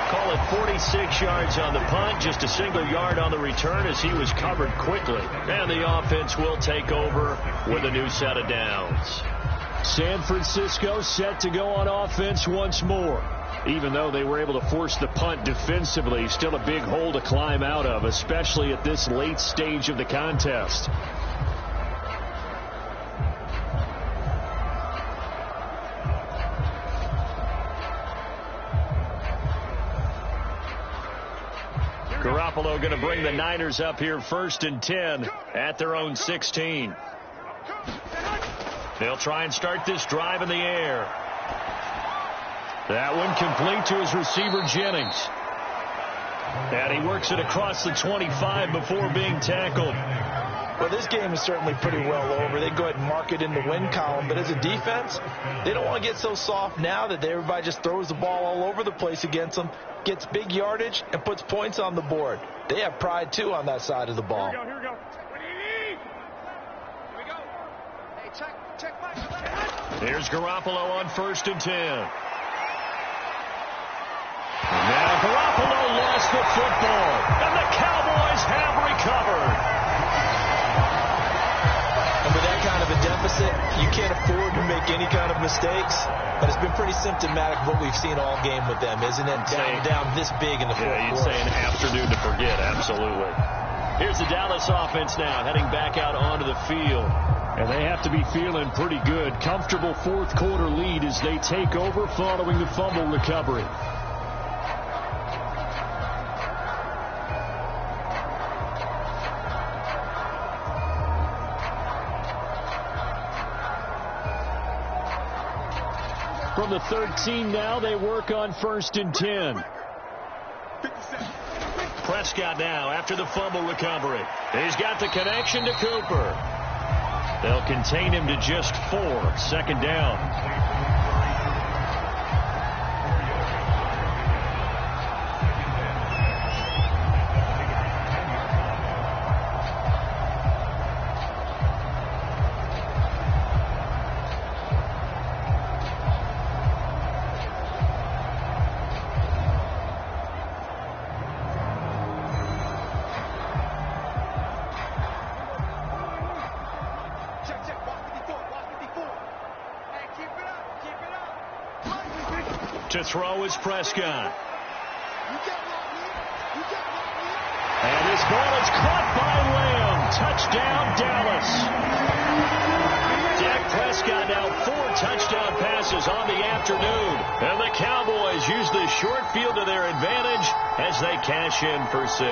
Call it 46 yards on the punt, just a single yard on the return as he was covered quickly. And the offense will take over with a new set of downs. San Francisco set to go on offense once more. Even though they were able to force the punt defensively, still a big hole to climb out of, especially at this late stage of the contest. Garoppolo going to bring the Niners up here 1st and 10 at their own 16. They'll try and start this drive in the air. That one complete to his receiver, Jennings. And he works it across the 25 before being tackled. Well, this game is certainly pretty well over. They go ahead and mark it in the win column. But as a defense, they don't want to get so soft now that everybody just throws the ball all over the place against them, gets big yardage, and puts points on the board. They have pride, too, on that side of the ball. Here we go. What do you need? Here we go. Hey, check back. Here's Garoppolo on 1st and 10. Now Garoppolo lost the football, and the Cowboys have recovered. And with that kind of a deficit, you can't afford to make any kind of mistakes. But it's been pretty symptomatic of what we've seen all game with them, isn't it? Down this big in the fourth quarter. You'd say an afternoon to forget, absolutely. Here's the Dallas offense now, heading back out onto the field. And they have to be feeling pretty good. Comfortable fourth quarter lead as they take over following the fumble recovery. From the 13 now, they work on 1st and 10. Prescott now after the fumble recovery. He's got the connection to Cooper. They'll contain him to just 4. 2nd down. To throw is Prescott. And his ball is caught by Lamb. Touchdown, Dallas. Dak Prescott now 4 touchdown passes on the afternoon. And the Cowboys use the short field to their advantage as they cash in for 6.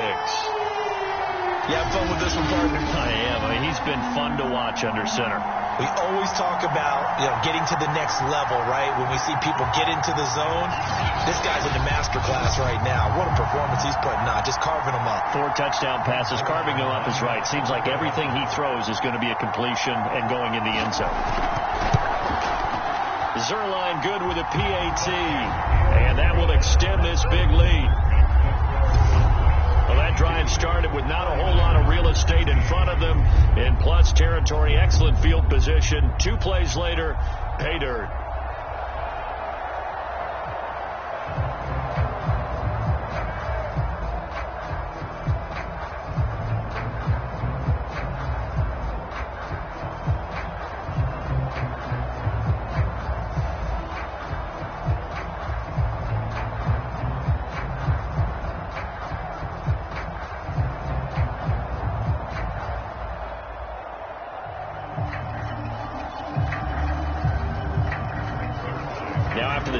You have fun with this one, partner? I am. I mean, he's been fun to watch under center. We always talk about, getting to the next level, right? When we see people get into the zone, this guy's in the master class right now. What a performance he's putting on, just carving them up. 4 touchdown passes, carving them up is right. Seems like everything he throws is going to be a completion and going in the end zone. Zerline good with a PAT, and that will extend this big lead. Well, that drive started with not a whole lot of real estate in front of them in plus territory. Excellent field position. 2 plays later, pay dirt.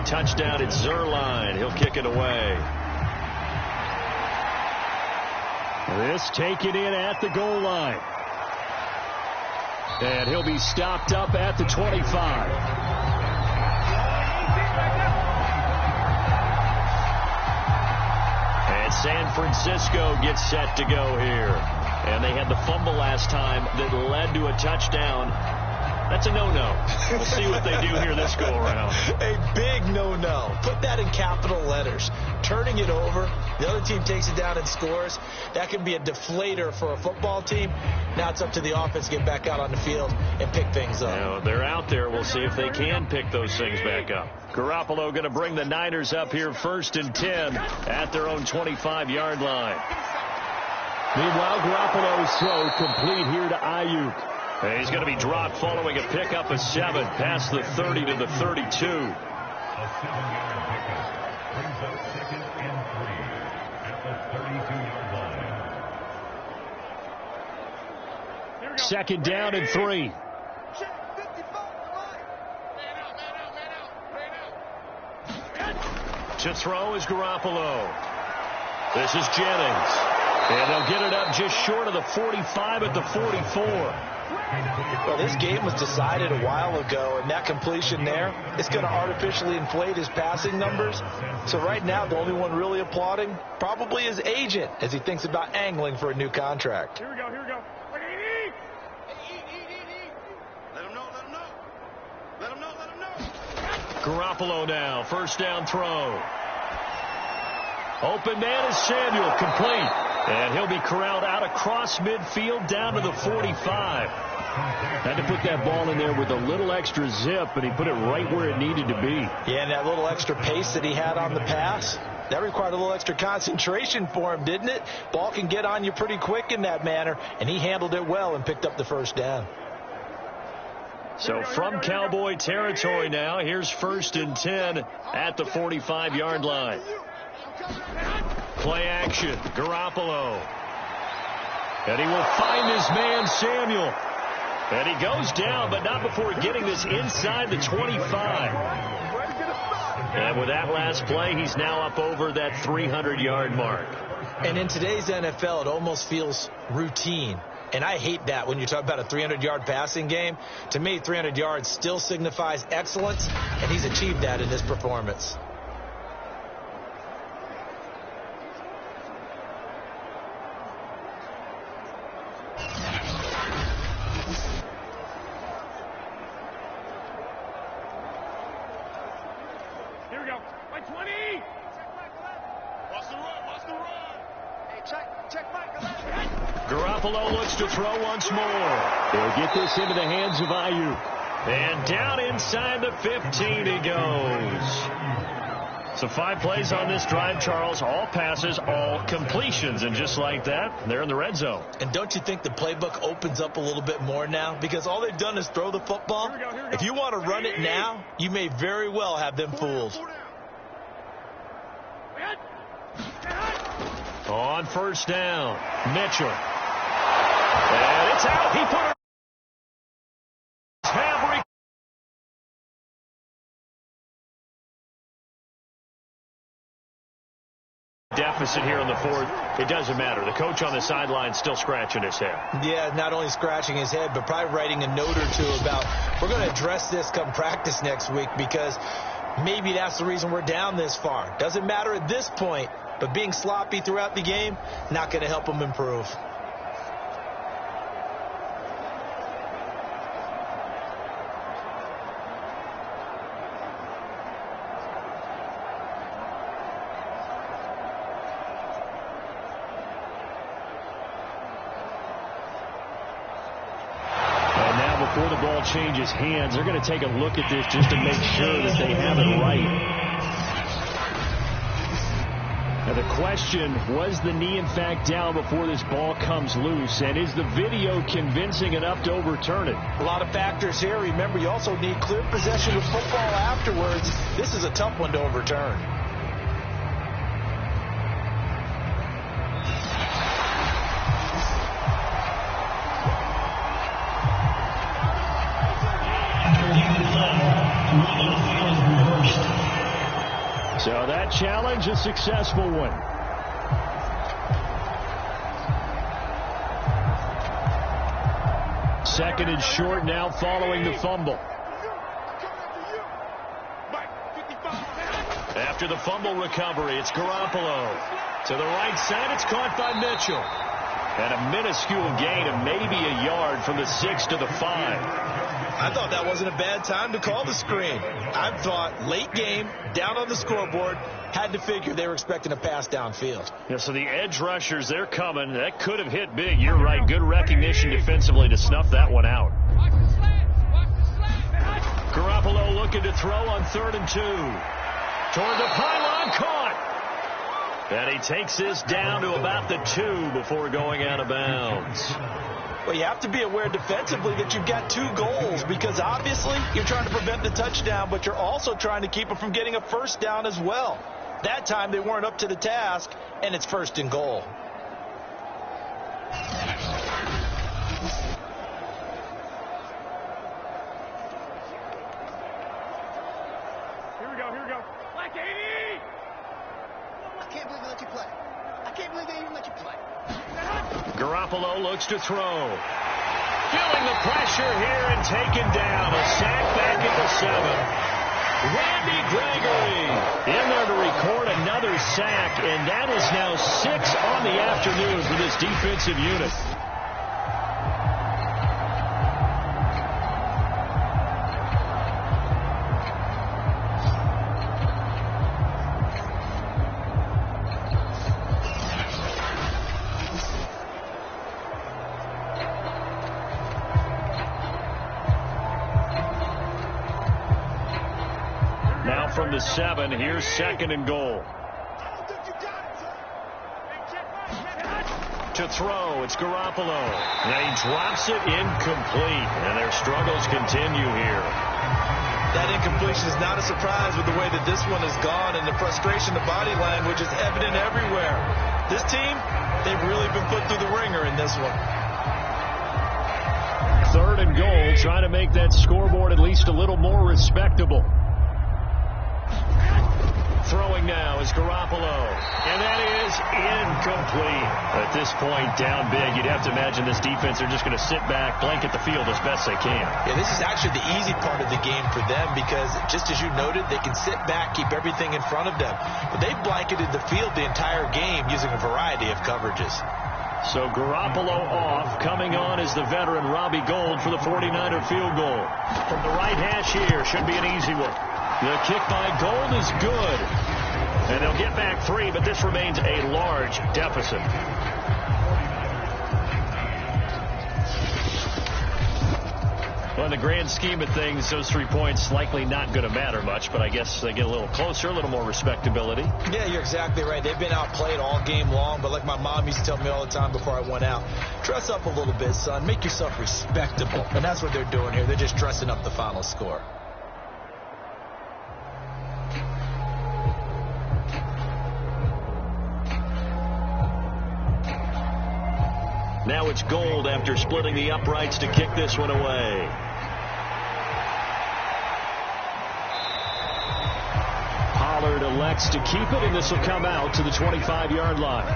Touchdown, it's Zerline. He'll kick it away. This taken in at the goal line. And he'll be stopped up at the 25. San Francisco gets set to go here. And they had the fumble last time that led to a touchdown. That's a no-no. We'll see what they do here this go-around. A big no-no. Put that in capital letters. Turning it over, the other team takes it down and scores. That can be a deflator for a football team. Now it's up to the offense to get back out on the field and pick things up. Now, they're out there. We'll see if they can pick those things back up. Garoppolo going to bring the Niners up here 1st and 10 at their own 25-yard line. Meanwhile, Garoppolo's throw complete here to Ayuk. He's going to be dropped following a pickup of 7 past the 30 to the 32. A 7-yard pickup brings up 2nd and 3 at the 32-yard line. 2nd down and 3. To throw is Garoppolo. This is Jennings. And they'll get it up just short of the 45 at the 44. Well, this game was decided a while ago, and that completion there, it's going to artificially inflate his passing numbers. So right now, the only one really applauding probably his agent as he thinks about angling for a new contract. Here we go, here we go. Eat. Let him know, let him know. Let him know, let him know. Garoppolo now, 1st down throw. Open man is Samuel, complete. And he'll be corralled out across midfield down to the 45. Had to put that ball in there with a little extra zip, and he put it right where it needed to be. Yeah, and that little extra pace that he had on the pass, that required a little extra concentration for him, didn't it? Ball can get on you pretty quick in that manner, and he handled it well and picked up the 1st down. So from Cowboy territory now, here's 1st and 10 at the 45-yard line. Play action, Garoppolo. And he will find his man, Samuel. And he goes down, but not before getting this inside the 25. And with that last play, he's now up over that 300-yard mark. And in today's NFL, it almost feels routine. And I hate that when you talk about a 300-yard passing game. To me, 300 yards still signifies excellence, and he's achieved that in this performance. Here we go. By 20. Watch the run, watch the run. Hey, check Mike. Garoppolo looks to throw once more. They'll get this into the hands of Ayuk. And down inside the 15 he goes. So 5 plays on this drive, Charles. All passes, all completions. And just like that, they're in the red zone. And don't you think the playbook opens up a little bit more now? Because all they've done is throw the football. Here we go. If you want to run it now, you may very well have them fooled. On 1st down, Mitchell. And it's out. He put it. Deficit here in the 4th. It doesn't matter. The coach on the sideline still scratching his head. Yeah, not only scratching his head, but probably writing a note or two about, we're going to address this come practice next week, because maybe that's the reason we're down this far. Doesn't matter at this point, but being sloppy throughout the game, not going to help him improve. Before the ball changes hands, they're going to take a look at this just to make sure that they have it right. Now the question, was the knee in fact down before this ball comes loose? And is the video convincing enough to overturn it? A lot of factors here. Remember, you also need clear possession of football afterwards. This is a tough one to overturn. So that challenge, a successful one. Second and short now following the fumble. After the fumble recovery, it's Garoppolo. To the right side, it's caught by Mitchell. And a minuscule gain of maybe a yard from the 6 to the 5. I thought that wasn't a bad time to call the screen. I thought late game, down on the scoreboard, had to figure they were expecting a pass downfield. Yeah, so the edge rushers, they're coming. That could have hit big. You're right. Good recognition defensively to snuff that one out. Garoppolo looking to throw on 3rd and 2. Toward the pylon, caught. And he takes this down to about the 2 before going out of bounds. Well, you have to be aware defensively that you've got 2 goals because obviously you're trying to prevent the touchdown, but you're also trying to keep them from getting a first down as well. That time they weren't up to the task, and it's 1st and goal. Here we go. Like 80! I can't believe they let you play. I can't believe they even let you play. Garoppolo looks to throw. Feeling the pressure here and taken down. A sack back at the 7. Randy Gregory in there to record another sack, and that is now 6 on the afternoon for this defensive unit. From the 7, here's 2nd and goal. To throw, it's Garoppolo. And he drops it incomplete, and their struggles continue here. That incompletion is not a surprise with the way that this one has gone, and the frustration, the body language is evident everywhere. This team, they've really been put through the ringer in this one. 3rd and goal, trying to make that scoreboard at least a little more respectable. Throwing now is Garoppolo, and that is incomplete. At this point, down big, you'd have to imagine this defense are just going to sit back, blanket the field as best they can. Yeah, this is actually the easy part of the game for them because, just as you noted, they can sit back, keep everything in front of them. But they've blanketed the field the entire game using a variety of coverages. So Garoppolo off. Coming on is the veteran Robbie Gould for the 49er field goal. From the right hash here, should be an easy one. The kick by Gould is good. And they'll get back 3, but this remains a large deficit. Well, in the grand scheme of things, those 3 points likely not going to matter much, but I guess they get a little closer, a little more respectability. Yeah, you're exactly right. They've been outplayed all game long, but like my mom used to tell me all the time before I went out, dress up a little bit, son. Make yourself respectable. And that's what they're doing here. They're just dressing up the final score. Now it's Gould after splitting the uprights to kick this one away. Pollard elects to keep it, and this will come out to the 25-yard line.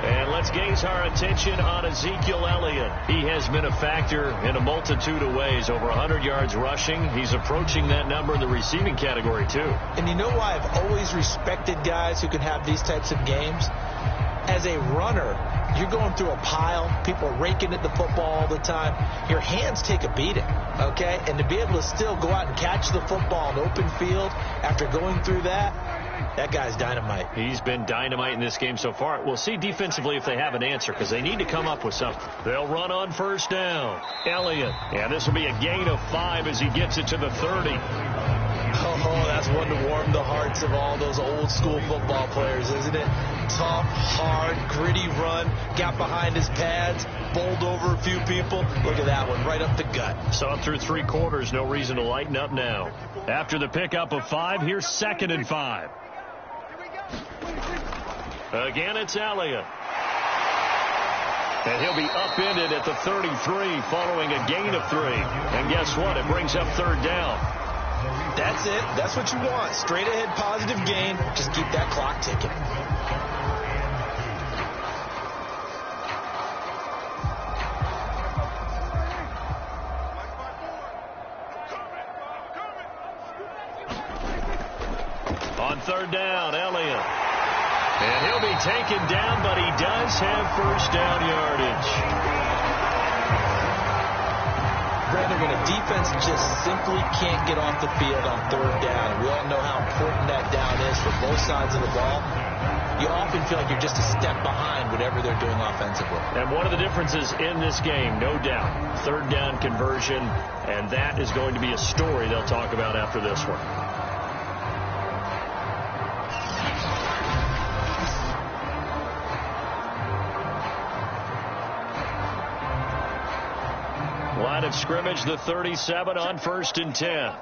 And let's gaze our attention on Ezekiel Elliott. He has been a factor in a multitude of ways. Over 100 yards rushing. He's approaching that number in the receiving category, too. And you know why I've always respected guys who can have these types of games? As a runner, you're going through a pile. People are raking at the football all the time. Your hands take a beating, okay? And to be able to still go out and catch the football in open field after going through that guy's dynamite. He's been dynamite in this game so far. We'll see defensively if they have an answer because they need to come up with something. They'll run on 1st down. Elliott. And this will be a gain of 5 as he gets it to the 30. Oh, that's one to warm the hearts of all those old school football players, isn't it? Tough, hard, gritty run, got behind his pads, bowled over a few people. Look at that one, right up the gut. Saw it through 3 quarters, no reason to lighten up now. After the pickup of 5, here's 2nd and 5. Again, it's Elliott. And he'll be upended at the 33 following a gain of 3. And guess what? It brings up 3rd down. That's it. That's what you want. Straight ahead positive gain. Just keep that clock ticking. On 3rd down, Elliott. And he'll be taken down, but he does have first down yardage. Brandon, when a defense just simply can't get off the field on third down, we all know how important that down is for both sides of the ball. You often feel like you're just a step behind whatever they're doing offensively. And one of the differences in this game, no doubt, third down conversion, and that is going to be a story they'll talk about after this one. Line of scrimmage, the 37 on 1st and 10.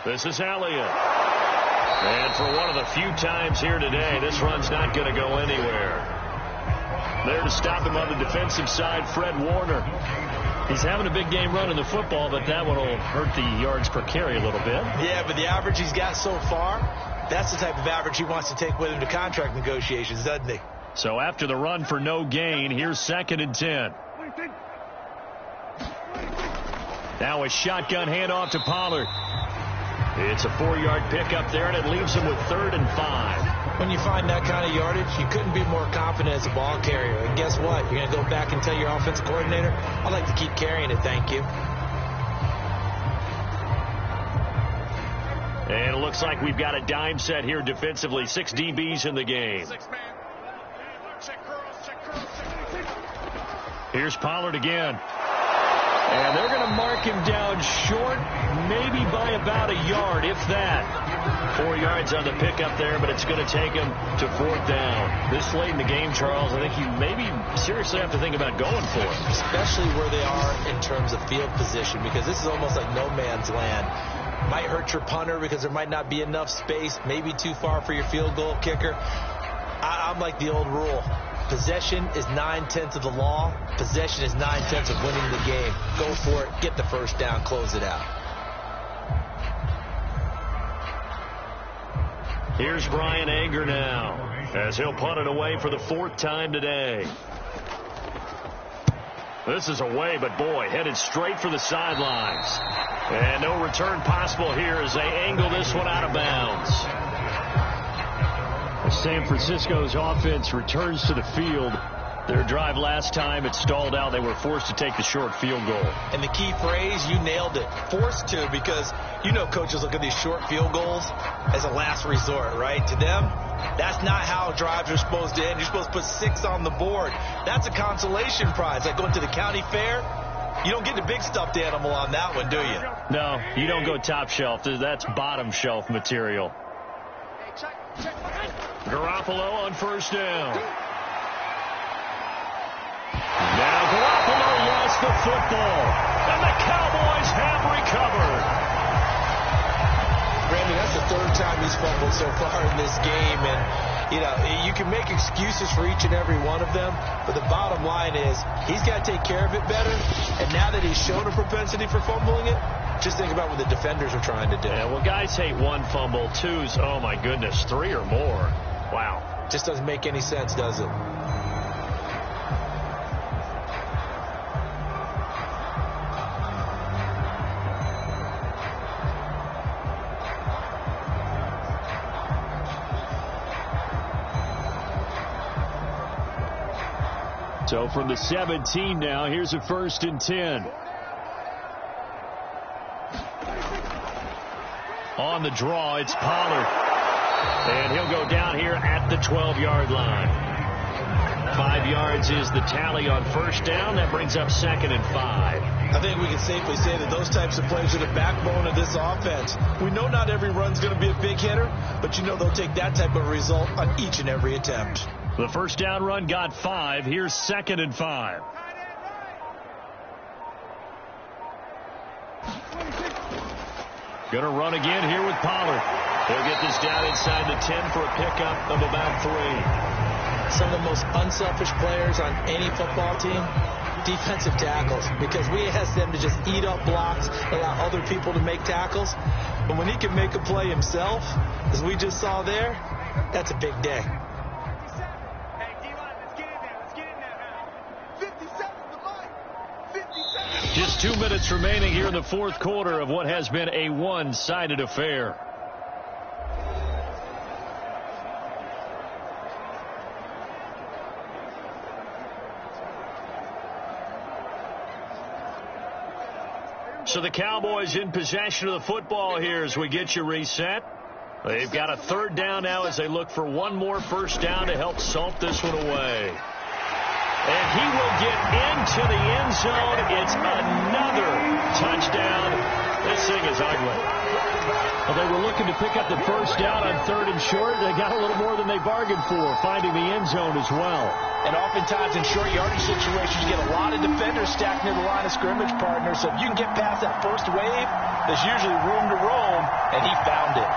This is Elliott. And for one of the few times here today, this run's not going to go anywhere. There to stop him on the defensive side, Fred Warner. He's having a big game running the football, but that one will hurt the yards per carry a little bit. Yeah, but the average he's got so far, that's the type of average he wants to take with him to contract negotiations, doesn't he? So after the run for no gain, here's 2nd and 10. Now a shotgun handoff to Pollard. It's a 4-yard pickup there, and it leaves him with 3rd and 5. When you find that kind of yardage, you couldn't be more confident as a ball carrier. And guess what? You're going to go back and tell your offensive coordinator, I'd like to keep carrying it, thank you. And it looks like we've got a dime set here defensively. 6 DBs in the game. Here's Pollard again. And they're going to mark him down short, maybe by about a yard, if that. 4 yards on the pickup there, but it's going to take him to 4th down. This late in the game, Charles, I think you maybe seriously have to think about going for it. Especially where they are in terms of field position, because this is almost like no man's land. Might hurt your punter because there might not be enough space, maybe too far for your field goal kicker. I'm like the old rule. Possession is 9/10 of the law. Possession is 9/10 of winning the game. Go for it. Get the first down. Close it out. Here's Brian Anger now as he'll punt it away for the 4th time today. This is away, but boy, headed straight for the sidelines. And no return possible here as they angle this one out of bounds. San Francisco's offense returns to the field. Their drive last time, it stalled out. They were forced to take the short field goal. And the key phrase, you nailed it. Forced to, because you know coaches look at these short field goals as a last resort, right? To them, that's not how drives are supposed to end. You're supposed to put 6 on the board. That's a consolation prize. Like going to the county fair, you don't get the big stuffed animal on that one, do you? No, you don't go top shelf. That's bottom shelf material. Garoppolo on 1st down. Now Garoppolo lost the football, and the Cowboys have recovered. Brandon, that's the 3rd time he's fumbled so far in this game, and you know, you can make excuses for each and every one of them, but the bottom line is he's got to take care of it better, and now that he's shown a propensity for fumbling it, just think about what the defenders are trying to do. Yeah, well, guys hate 1 fumble, 2's, oh my goodness, 3 or more. Wow. Just doesn't make any sense, does it? So from the 17 now, here's a 1st and 10. On the draw, it's Pollard. And he'll go down here at the 12-yard line. 5 yards is the tally on 1st down. That brings up 2nd and 5. I think we can safely say that those types of plays are the backbone of this offense. We know not every run's going to be a big hitter, but you know they'll take that type of result on each and every attempt. The 1st down run got 5. Here's 2nd and 5. Gonna run again here with Pollard. He'll get this down inside the 10 for a pickup of about 3. Some of the most unselfish players on any football team, defensive tackles, because we ask them to just eat up blocks, allow other people to make tackles. But when he can make a play himself, as we just saw there, that's a big day. Just Just 2 minutes remaining here in the fourth quarter of what has been a one-sided affair. So the Cowboys in possession of the football here as we get you reset. They've got a third down now as they look for one more first down to help salt this one away. And he will get into the end zone. It's another touchdown. This thing is ugly. Well, they were looking to pick up the first down on third and short. They got a little more than they bargained for, finding the end zone as well. And oftentimes in short yardage situations, you get a lot of defenders stacked near the line of scrimmage, partner. So if you can get past that first wave, there's usually room to roam, and he found it.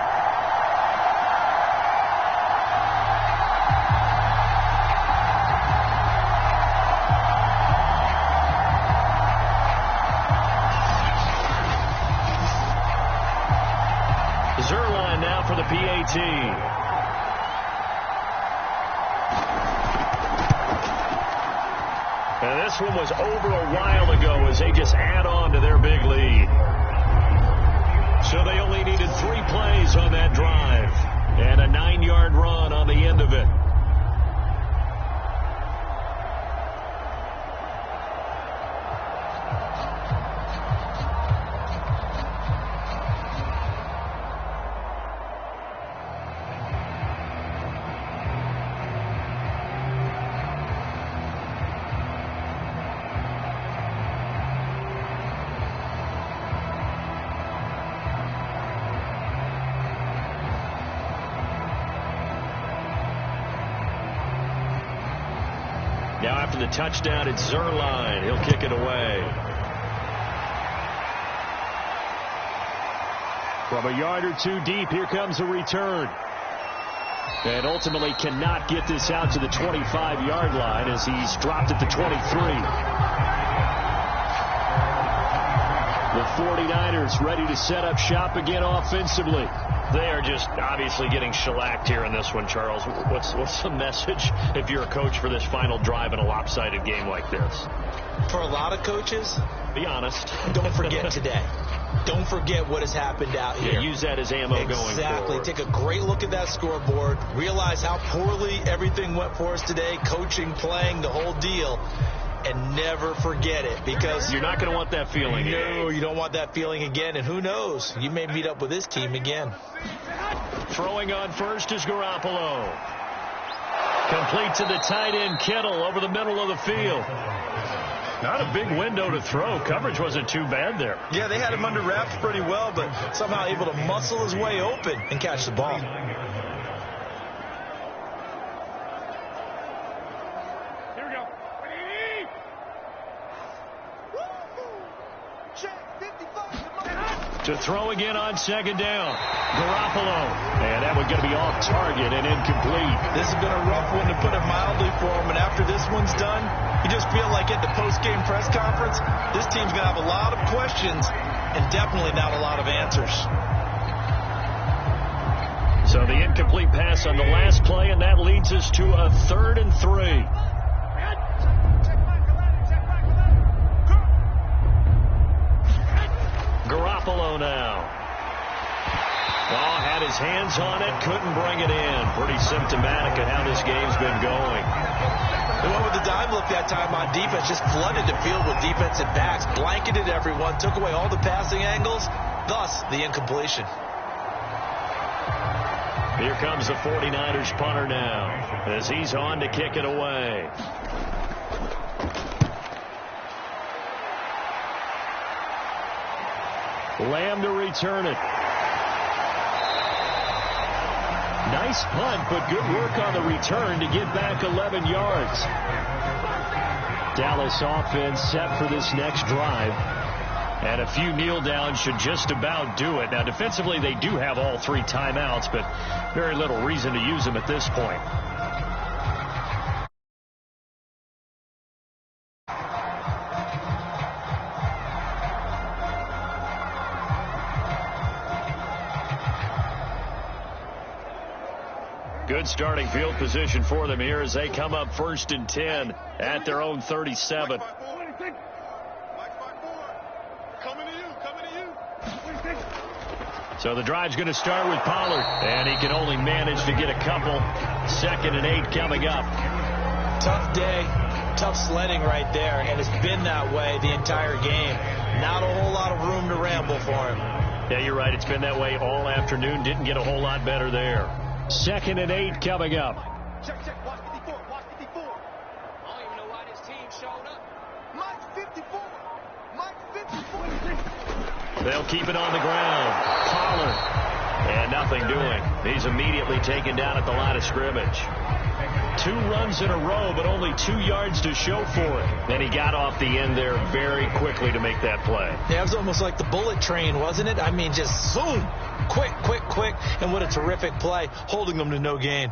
Zerline now for the PAT. And this one was over a while ago as they just add on to their big lead. So they only needed 3 plays on that drive. And a 9-yard run on the end of it. Now after the touchdown, it's Zerline. He'll kick it away. From a yard or two deep, here comes a return. And ultimately cannot get this out to the 25-yard line as he's dropped at the 23. The 49ers ready to set up shop again offensively. They are just obviously getting shellacked here in this one, Charles. What's the message if you're a coach for this final drive in a lopsided game like this? For a lot of coaches, be honest. Don't forget today. Don't forget what has happened out here. Yeah, use that as ammo going forward. Exactly. Take a great look at that scoreboard. Realize how poorly everything went for us today. Coaching, playing, the whole deal. And never forget it, because you're not going to want that feeling again. No, you don't want that feeling again. And who knows? You may meet up with this team again. Throwing on first is Garoppolo. Complete to the tight end, Kittle, over the middle of the field. Not a big window to throw. Coverage wasn't too bad there. Yeah, they had him under wraps pretty well, but somehow able to muscle his way open and catch the ball. To throw again on second down. Garoppolo. And that one going to be off target and incomplete. This has been a rough one, to put it mildly, for him. And after this one's done, you just feel like at the post-game press conference, this team's going to have a lot of questions and definitely not a lot of answers. So the incomplete pass on the last play, and that leads us to a 3rd and 3. Garoppolo now. Oh, had his hands on it, couldn't bring it in. Pretty symptomatic of how this game's been going. They went with the dime look that time on defense, just flooded the field with defensive backs, blanketed everyone, took away all the passing angles, thus the incompletion. Here comes the 49ers punter now as he's on to kick it away. Lamb to return it. Nice punt, but good work on the return to get back 11 yards. Dallas offense set for this next drive. And a few kneel downs should just about do it. Now, defensively, they do have all 3 timeouts, but very little reason to use them at this point. Good starting field position for them here as they come up 1st and 10 at their own 37. So the drive's going to start with Pollard, and he can only manage to get a couple. 2nd and 8 coming up. Tough day, tough sledding right there, and it's been that way the entire game. Not a whole lot of room to ramble for him. Yeah, you're right. It's been that way all afternoon. Didn't get a whole lot better there. 2nd and 8 coming up. Check, watch 54, watch 54. I don't even know why this team showed up. Mike's 54. Mike's 54. They'll keep it on the ground. Pollard. And nothing doing. He's immediately taken down at the line of scrimmage. 2 runs in a row, but only 2 yards to show for it. And he got off the end there very quickly to make that play. Yeah, it was almost like the bullet train, wasn't it? I mean, just zoom. Quick. And what a terrific play, holding them to no gain.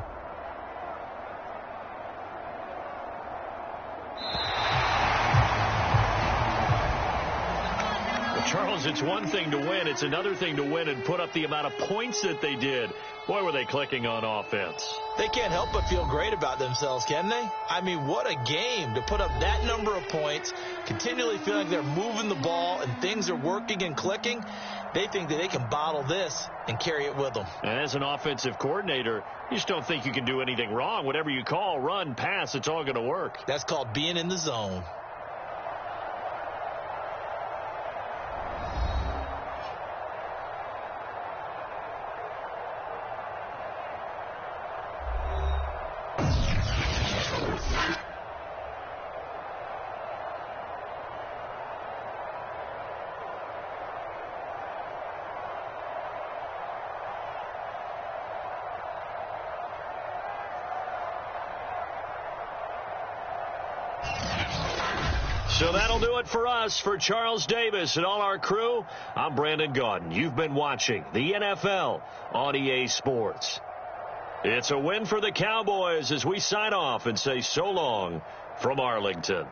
Charles, it's one thing to win. It's another thing to win and put up the amount of points that they did. Boy, were they clicking on offense. They can't help but feel great about themselves, can they? I mean, what a game to put up that number of points, continually feeling like they're moving the ball and things are working and clicking. They think that they can bottle this and carry it with them. And as an offensive coordinator, you just don't think you can do anything wrong. Whatever you call, run, pass, it's all going to work. That's called being in the zone. So that'll do it for us. For Charles Davis and all our crew, I'm Brandon Gaudin. You've been watching the NFL on EA Sports. It's a win for the Cowboys as we sign off and say so long from Arlington.